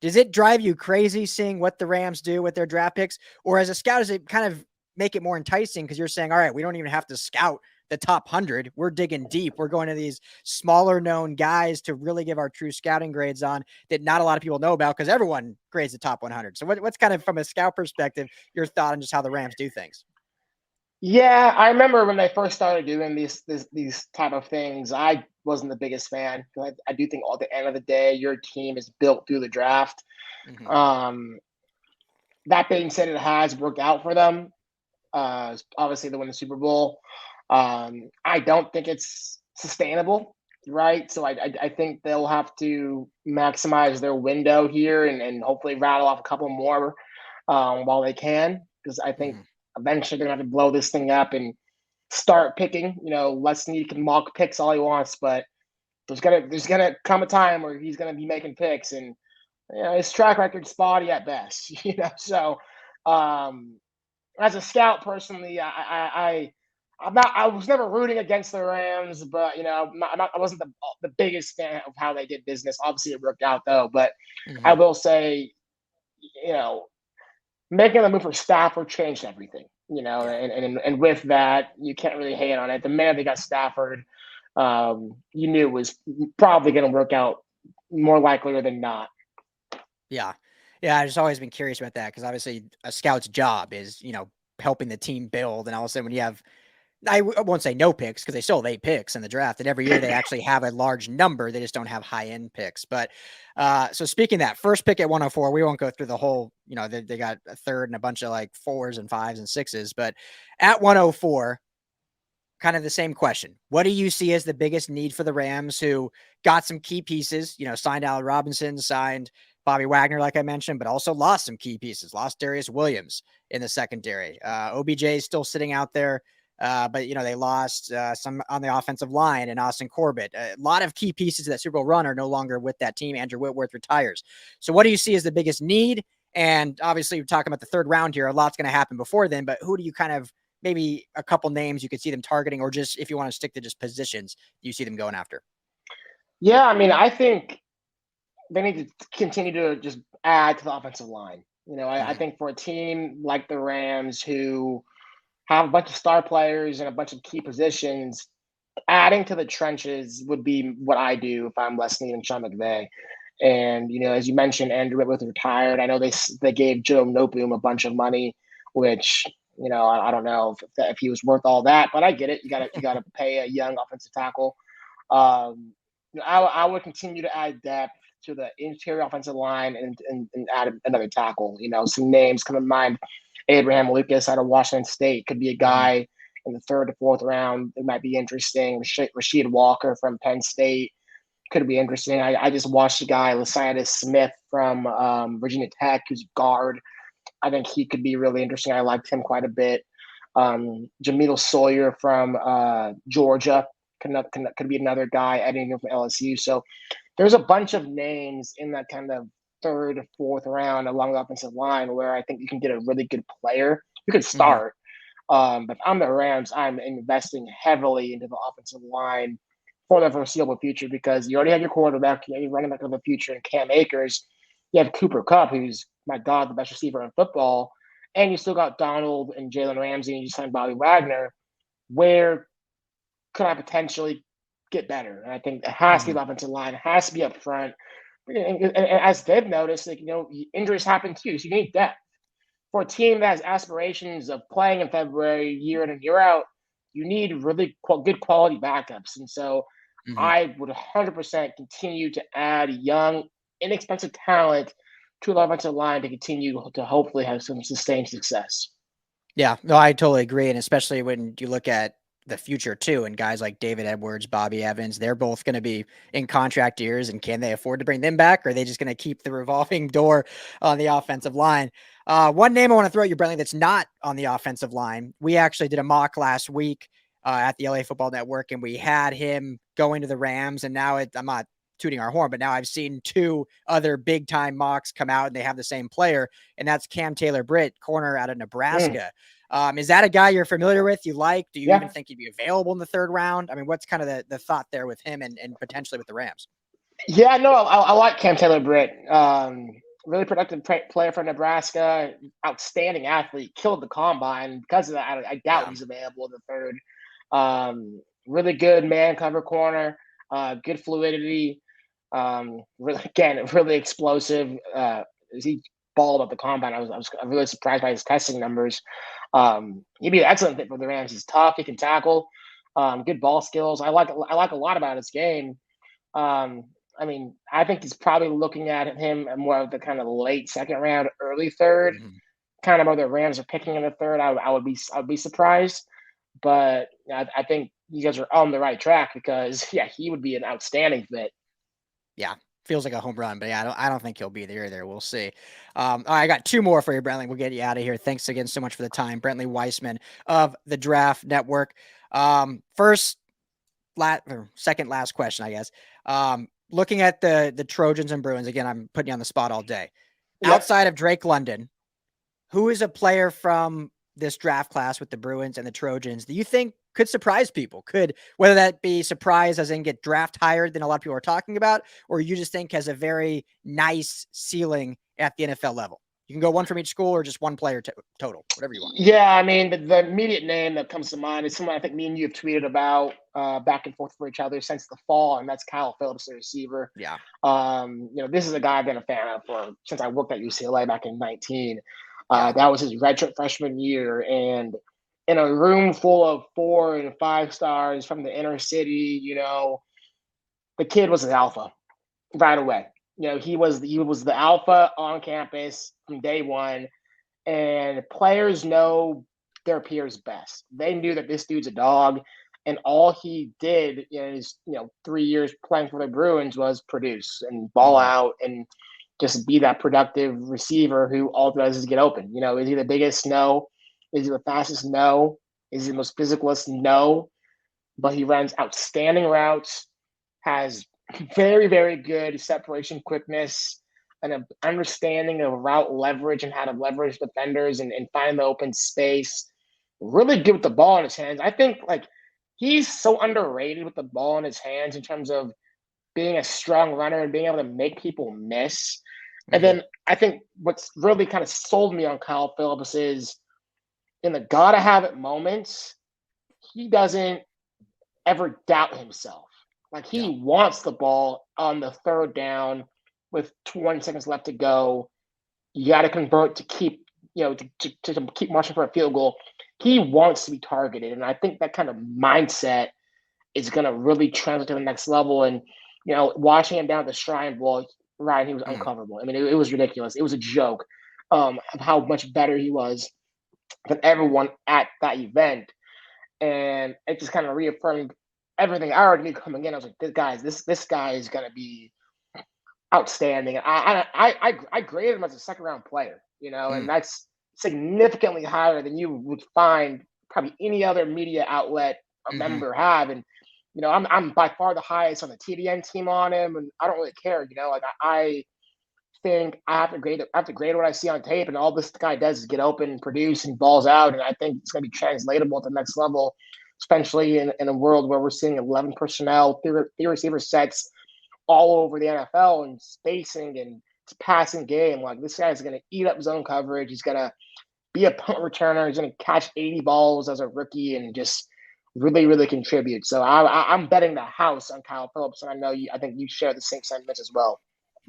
does it drive you crazy seeing what the Rams do with their draft picks? Or as a scout, does it kind of make it more enticing because you're saying, all right, we don't even have to scout the top 100. We're digging deep. We're going to these smaller known guys to really give our true scouting grades on that not a lot of people know about because everyone grades the top 100. So what's kind of from a scout perspective, your thought on just how the Rams do things? Yeah, I remember when they first started doing these type of things. I wasn't the biggest fan. I do think at the end of the day, your team is built through the draft. Mm-hmm. Um, that being said, it has worked out for them. Obviously, they win the Super Bowl. I don't think it's sustainable, right? So I think they'll have to maximize their window here and hopefully rattle off a couple more while they can, because I think Mm-hmm. eventually they're going to have to blow this thing up and start picking. Les Snead can mock picks all he wants, but there's gonna come a time where he's gonna be making picks, and his track record's spotty at best. So um, as a scout personally, I was never rooting against the Rams, but I wasn't the biggest fan of how they did business. Obviously, it worked out though, but I Mm-hmm. will say, you know, making the move for Stafford changed everything. Yeah. And with that, you can't really hate on it. The minute they got Stafford, you knew it was probably going to work out more likelier than not. Yeah. Yeah, I've just always been curious about that because obviously a scout's job is, helping the team build. And all of a sudden when you have, I won't say no picks because they still have 8 picks in the draft. And every year they actually have a large number. They just don't have high end picks. But so speaking of that, first pick at 104, we won't go through the whole, they got a third and a bunch of like 4s and 5s and 6s. But at 104, kind of the same question. What do you see as the biggest need for the Rams who got some key pieces, signed Allen Robinson, signed Bobby Wagner, like I mentioned, but also lost some key pieces, lost Darius Williams in the secondary. OBJ is still sitting out there. But they lost some on the offensive line and Austin Corbett. A lot of key pieces of that Super Bowl run are no longer with that team. Andrew Whitworth retires. So what do you see as the biggest need? And obviously we're talking about the third round here. A lot's going to happen before then, but who do you kind of maybe a couple names you could see them targeting, or just if you want to stick to just positions, you see them going after? Yeah, I mean, I think they need to continue to just add to the offensive line. I think for a team like the Rams who have a bunch of star players and a bunch of key positions, adding to the trenches would be what I do if I'm Leslie and Sean McVay. And, as you mentioned, Andrew Whitworth retired. I know they gave Joe Noteboom a bunch of money, which, I don't know if he was worth all that, but I get it. You gotta pay a young offensive tackle. I would continue to add depth to the interior offensive line and add another tackle. Some names come to mind. Abraham Lucas out of Washington State could be a guy in the third to fourth round. It might be interesting. Rasheed Walker from Penn State could be interesting. I just watched a guy, Lasiadus Smith from Virginia Tech, who's a guard. I think he could be really interesting. I liked him quite a bit. Jamil Sawyer from Georgia could be another guy. Edding from LSU. So there's a bunch of names in that kind of third, fourth round along the offensive line where I think you can get a really good player. You could start. But if I'm the Rams, I'm investing heavily into the offensive line for the foreseeable future because you already have your quarterback, you have your running back of the future in Cam Akers. You have Cooper Kupp, who's, my God, the best receiver in football. And you still got Donald and Jalen Ramsey, and you signed Bobby Wagner. Where could I potentially get better? And I think it has to be the offensive line. It has to be up front. And as they've noticed, injuries happen too, so you need depth. For a team that has aspirations of playing in February, year in and year out, you need really good quality backups. And so I would 100% continue to add young, inexpensive talent to the offensive line to continue to hopefully have some sustained success. Yeah, no, I totally agree. And especially when you look at the future too, and guys like David Edwards, Bobby Evans, they're both going to be in contract years, and can they afford to bring them back? Or are they just going to keep the revolving door on the offensive line? One name I want to throw at you, Brentley, that's not on the offensive line. We actually did a mock last week at the LA Football Network, and we had him going to the Rams. And now I'm not tooting our horn, but now I've seen two other big time mocks come out and they have the same player, and that's Cam Taylor-Britt, corner out of Nebraska. Is that a guy you're familiar with? You like? Do you even think he'd be available in the third round? I mean, what's kind of the thought there with him and potentially with the Rams? Yeah, no, I like Cam Taylor-Britt. Really productive player for Nebraska. Outstanding athlete. Killed the combine. Because of that, I doubt he's available in the third. Really good man cover corner. Good fluidity. Really explosive. He balled up the combine. I was really surprised by his testing numbers. He'd be an excellent fit for the Rams. He's tough. He can tackle. Good ball skills. I like a lot about his game. I think he's probably looking at him more of the kind of late second round, early third, kind of where the Rams are picking in the third. I would be surprised, but I think you guys are on the right track because he would be an outstanding fit. Yeah. Feels like a home run, but I don't think he'll be there either. We'll see. All right, I got two more for you, Brentley. We'll get you out of here. Thanks again so much for the time. Brentley Weissman of the Draft Network. Second last question, I guess. Looking at the Trojans and Bruins, again, I'm putting you on the spot all day. Yep. Outside of Drake London, who is a player from this draft class with the Bruins and the Trojans that you think could surprise people? Whether that be surprise as in get draft higher than a lot of people are talking about, or you just think has a very nice ceiling at the NFL level? You can go one from each school or just one player total, whatever you want. Yeah, the immediate name that comes to mind is someone I think me and you have tweeted about back and forth for each other since the fall, and that's Kyle Phillips, the receiver. Yeah. This is a guy I've been a fan of since I worked at UCLA back in 2019. That was his redshirt freshman year, and in a room full of 4 and 5 stars from the inner city, the kid was an alpha right away. He was the alpha on campus from day one, and players know their peers best. They knew that this dude's a dog, and all he did in his 3 years playing for the Bruins was produce and ball out and just be that productive receiver who all does is get open. Is he the biggest? No. Is he the fastest? No. Is he the most physicalist? No. But he runs outstanding routes, has very, very good separation quickness, and an understanding of route leverage and how to leverage defenders and find the open space. Really good with the ball in his hands. I think he's so underrated with the ball in his hands in terms of being a strong runner and being able to make people miss. And then I think what's really kind of sold me on Kyle Phillips is in the gotta have it moments, he doesn't ever doubt himself. Like he wants the ball on the third down with 20 seconds left to go. You got to convert to keep, to keep marching for a field goal. He wants to be targeted. And I think that kind of mindset is going to really translate to the next level. And, watching him down at the Shrine Bowl, Ryan, he was uncoverable. I mean, it was ridiculous. It was a joke of how much better he was than everyone at that event. And it just kind of reaffirmed everything I already knew coming in. I was like, this guy is going to be outstanding. I graded him as a second-round player, and that's significantly higher than you would find probably any other media outlet a member have. And, I'm by far the highest on the TDN team on him, and I don't really care, I think I have to grade what I see on tape, and all this guy does is get open and produce and balls out, and I think it's going to be translatable at the next level, especially in a world where we're seeing 11 personnel, three receiver sets all over the NFL and spacing and passing game. Like, this guy's going to eat up zone coverage. He's going to be a punt returner. He's going to catch 80 balls as a rookie and just really, really contribute. So I'm betting the house on Kyle Phillips, and I think you share the same sentiments as well.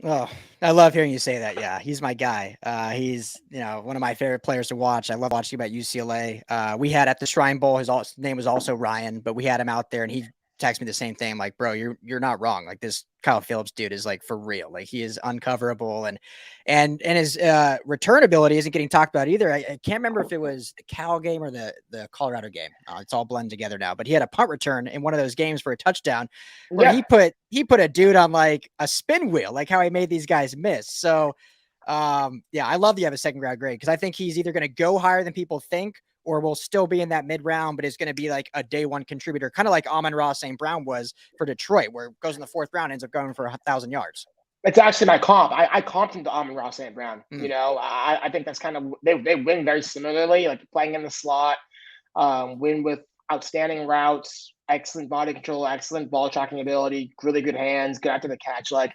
Oh, I love hearing you say that. Yeah, he's my guy. He's, one of my favorite players to watch. I love watching about UCLA. We had at the Shrine Bowl, his name was also Ryan, but we had him out there and he texted me the same thing. Like, bro, you're not wrong. Like, this Kyle Phillips dude is like for real. Like, he is uncoverable and his return ability isn't getting talked about either. I can't remember if it was the Cal game or the Colorado game. It's all blended together now, but he had a punt return in one of those games for a touchdown where he put a dude on like a spin wheel, like how he made these guys miss. So I love that you have a second round grade, because I think he's either going to go higher than people think, or will still be in that mid round, but is going to be like a day one contributor, kind of like Amon-Ra St. Brown was for Detroit, where it goes in the fourth round, ends up going for 1,000 yards. It's actually my comp. I comped him to Amon-Ra St. Brown. I think that's kind of, they win very similarly, like playing in the slot, win with outstanding routes, excellent body control, excellent ball tracking ability, really good hands, good after the catch. Like,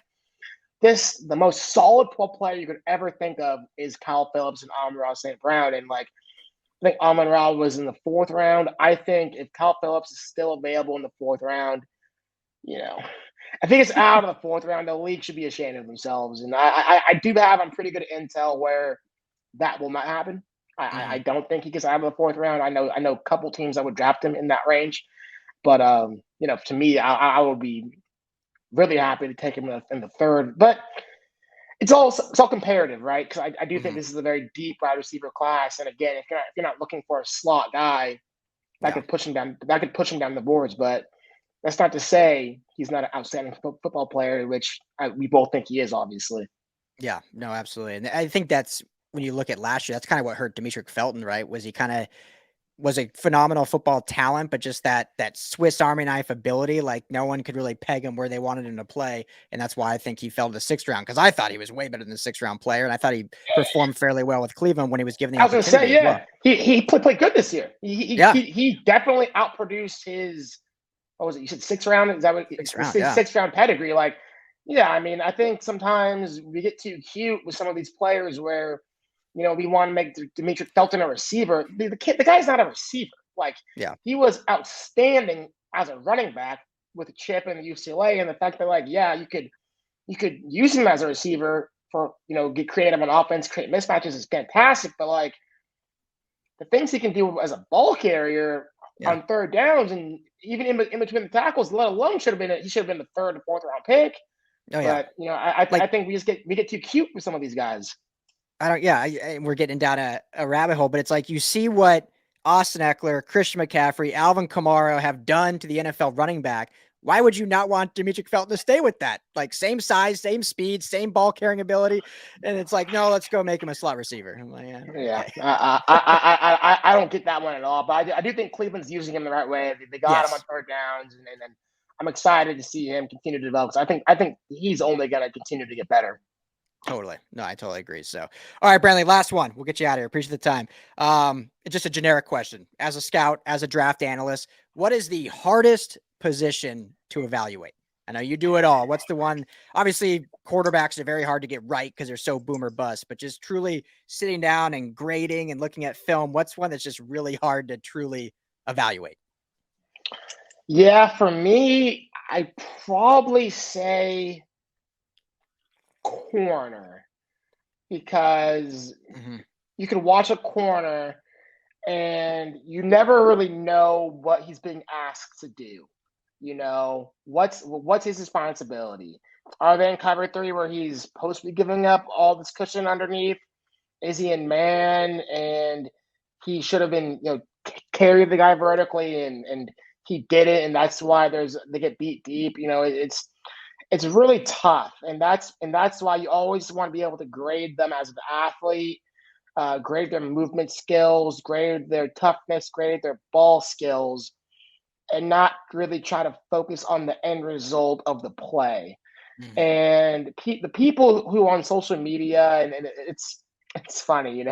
the most solid player you could ever think of is Kyle Phillips and Amon-Ra St. Brown. And like, I think Amon-Ra was in the fourth round. I think if Kyle Phillips is still available in the fourth round, I think it's out of the fourth round. The league should be ashamed of themselves. And I do have on pretty good intel where that will not happen. I don't think he gets out of the fourth round. I know a couple teams that would draft him in that range. But, to me, I would be really happy to take him in the third. But it's all comparative, right? Because I do think this is a very deep wide receiver class, and again, if you're not looking for a slot guy, that could push him down the boards. But that's not to say he's not an outstanding football player, which we both think he is, obviously. Yeah, no, absolutely, and I think that's when you look at last year, that's kind of what hurt Demetric Felton, right? Was he kind of was a phenomenal football talent, but just that Swiss Army knife ability, like no one could really peg him where they wanted him to play. And that's why I think he fell to the sixth round, because I thought he was way better than the sixth round player. And I thought he performed fairly well with Cleveland when he was given the opportunity. I was going to say, yeah, well. he played good this year. He definitely outproduced his, what was it? You said sixth round? Is that what sixth round pedigree? Like, yeah, I mean, I think sometimes we get too cute with some of these players where, we want to make Demetric Felton a receiver. The guy's not a receiver. Like, he was outstanding as a running back with a chip in the UCLA, and the fact that, like, you could use him as a receiver for, get creative on offense, create mismatches is fantastic. But like, the things he can do as a ball carrier on third downs and even in between the tackles, let alone he should have been the third or fourth round pick. Oh yeah. But I think we get too cute with some of these guys. We're getting down a rabbit hole, but it's like you see what Austin Eckler, Christian McCaffrey, Alvin Kamara have done to the NFL running back. Why would you not want Demetric Felton to stay with that? Like, same size, same speed, same ball carrying ability. And it's like, no, let's go make him a slot receiver. I'm like, I don't get that one at all. But I do think Cleveland's using him the right way. They got him on third downs, and then I'm excited to see him continue to develop. So I think he's only going to continue to get better. Totally. No, I totally agree. So, all right, Brentley, last one. We'll get you out of here. Appreciate the time. It's just a generic question. As a scout, as a draft analyst, what is the hardest position to evaluate? I know you do it all. What's the one? Obviously, quarterbacks are very hard to get right because they're so boom or bust, but just truly sitting down and grading and looking at film, what's one that's just really hard to truly evaluate? Yeah, for me, I probably say corner because you can watch a corner and you never really know what he's being asked to do. You know, what's his responsibility? Are they in cover three where he's supposed to be giving up all this cushion underneath? Is he in man and he should have been, carry the guy vertically and he did it, and that's why they get beat deep. It's really tough, and that's why you always want to be able to grade them as an athlete, grade their movement skills, grade their toughness, grade their ball skills, and not really try to focus on the end result of the play. And the people who on social media, and it's funny,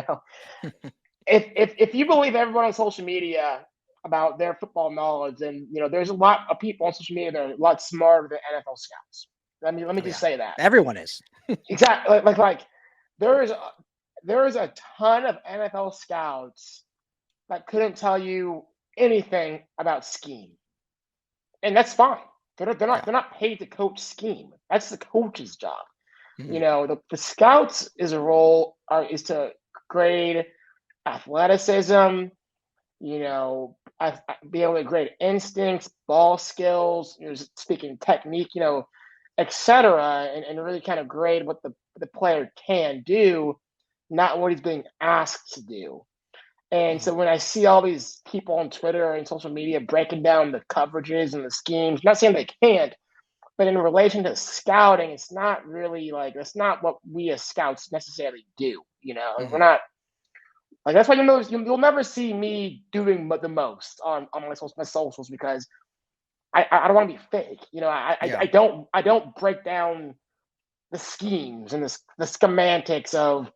if you believe everyone on social media about their football knowledge, then there's a lot of people on social media that are a lot smarter than NFL scouts. Let me just say that Everyone is. exactly like there is a ton of NFL scouts that couldn't tell you anything about scheme, and that's fine. They're not paid to coach scheme. That's the coach's job. The scouts is a role is to grade athleticism, be able to grade instincts, ball skills, speaking technique, etc., and really kind of grade what the player can do, not what he's being asked to do. And so when I see all these people on Twitter and social media breaking down the coverages and the schemes, not saying they can't, but in relation to scouting, it's not really that's not what we as scouts necessarily do. We're not. That's why you'll never see me doing the most on my socials because I don't want to be fake. I don't break down the schemes and the semantics of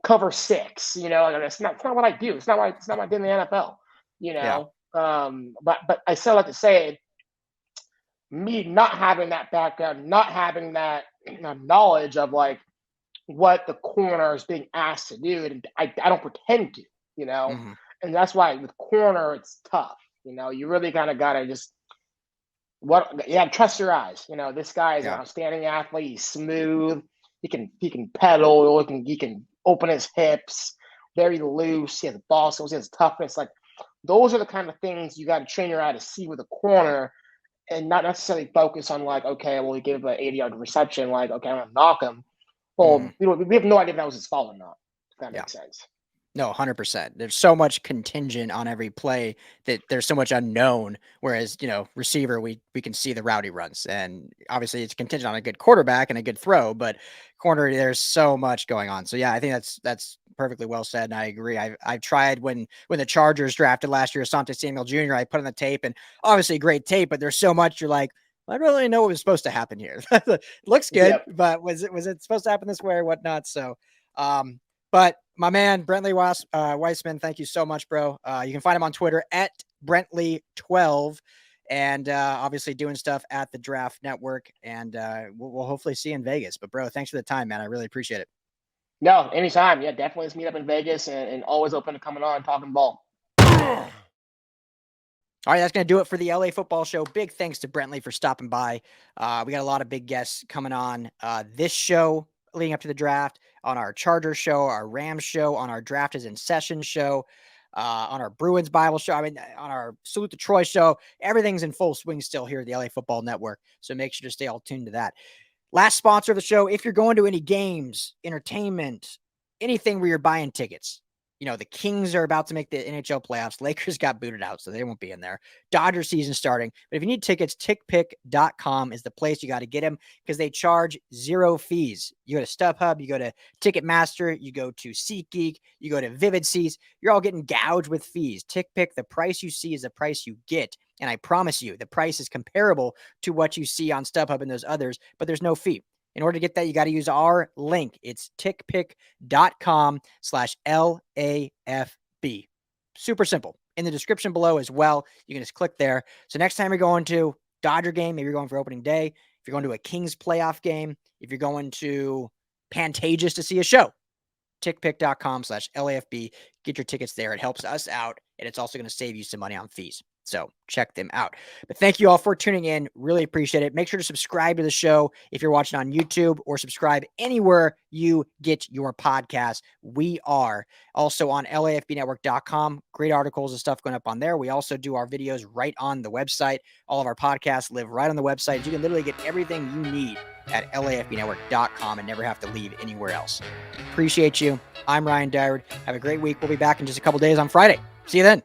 cover six. It's not what I do. It's not what I do in the NFL. But I still like to say, me not having that background, not having that knowledge of what the corner is being asked to do, and I don't pretend to, and that's why with corner it's tough. You really kind of gotta just trust your eyes. This guy is an outstanding athlete. He's smooth. He can pedal. He can open his hips. Very loose. He has ball skills. He has toughness. Those are the kind of things you got to train your eye to see with a corner, and not necessarily focus on he gave an 80-yard reception. Okay, I'm gonna knock him. Well, we have no idea if that was his fault or not. If that makes sense. No, 100%. There's so much contingent on every play that there's so much unknown. Whereas, receiver, we can see the route he runs, and obviously it's contingent on a good quarterback and a good throw. But corner, there's so much going on. So yeah, I think that's perfectly well said, and I agree. I've tried when the Chargers drafted last year, Asante Samuel Jr. I put on the tape, and obviously great tape, but there's so much you're like, I don't really know what was supposed to happen here. It looks good, but was it supposed to happen this way or whatnot? So, but my man, Brentley Weissman, thank you so much, bro. You can find him on Twitter at Brentley12, and obviously doing stuff at the Draft Network, and we'll hopefully see you in Vegas. But bro, thanks for the time, man. I really appreciate it. No, anytime. Yeah, definitely. Let's meet up in Vegas, and always open to coming on and talking ball. All right, that's going to do it for the LA Football Show. Big thanks to Brentley for stopping by. We got a lot of big guests coming on this show leading up to the draft, on our Chargers show, our Rams show, on our Draft is in Session show, on our Bruins Bible show, on our Salute to Troy show. Everything's in full swing still here at the LA Football Network, so make sure to stay all tuned to that. Last sponsor of the show, if you're going to any games, entertainment, anything where you're buying tickets, the Kings are about to make the NHL playoffs. Lakers got booted out, so they won't be in there. Dodger season starting. But if you need tickets, tickpick.com is the place you got to get them because they charge zero fees. You go to StubHub, you go to Ticketmaster, you go to SeatGeek, you go to Vivid Seats. You're all getting gouged with fees. TickPick, the price you see is the price you get. And I promise you, the price is comparable to what you see on StubHub and those others, but there's no fee. In order to get that, you got to use our link. It's tickpick.com/LAFB. Super simple. In the description below as well, you can just click there. So next time you're going to Dodger game, maybe you're going for opening day, if you're going to a Kings playoff game, if you're going to Pantages to see a show, tickpick.com/LAFB. Get your tickets there. It helps us out, and it's also going to save you some money on fees. So check them out. But thank you all for tuning in. Really appreciate it. Make sure to subscribe to the show if you're watching on YouTube, or subscribe anywhere you get your podcast. We are also on LAFBnetwork.com. Great articles and stuff going up on there. We also do our videos right on the website. All of our podcasts live right on the website. You can literally get everything you need at LAFBnetwork.com and never have to leave anywhere else. Appreciate you. I'm Ryan Dyrud. Have a great week. We'll be back in just a couple days on Friday. See you then.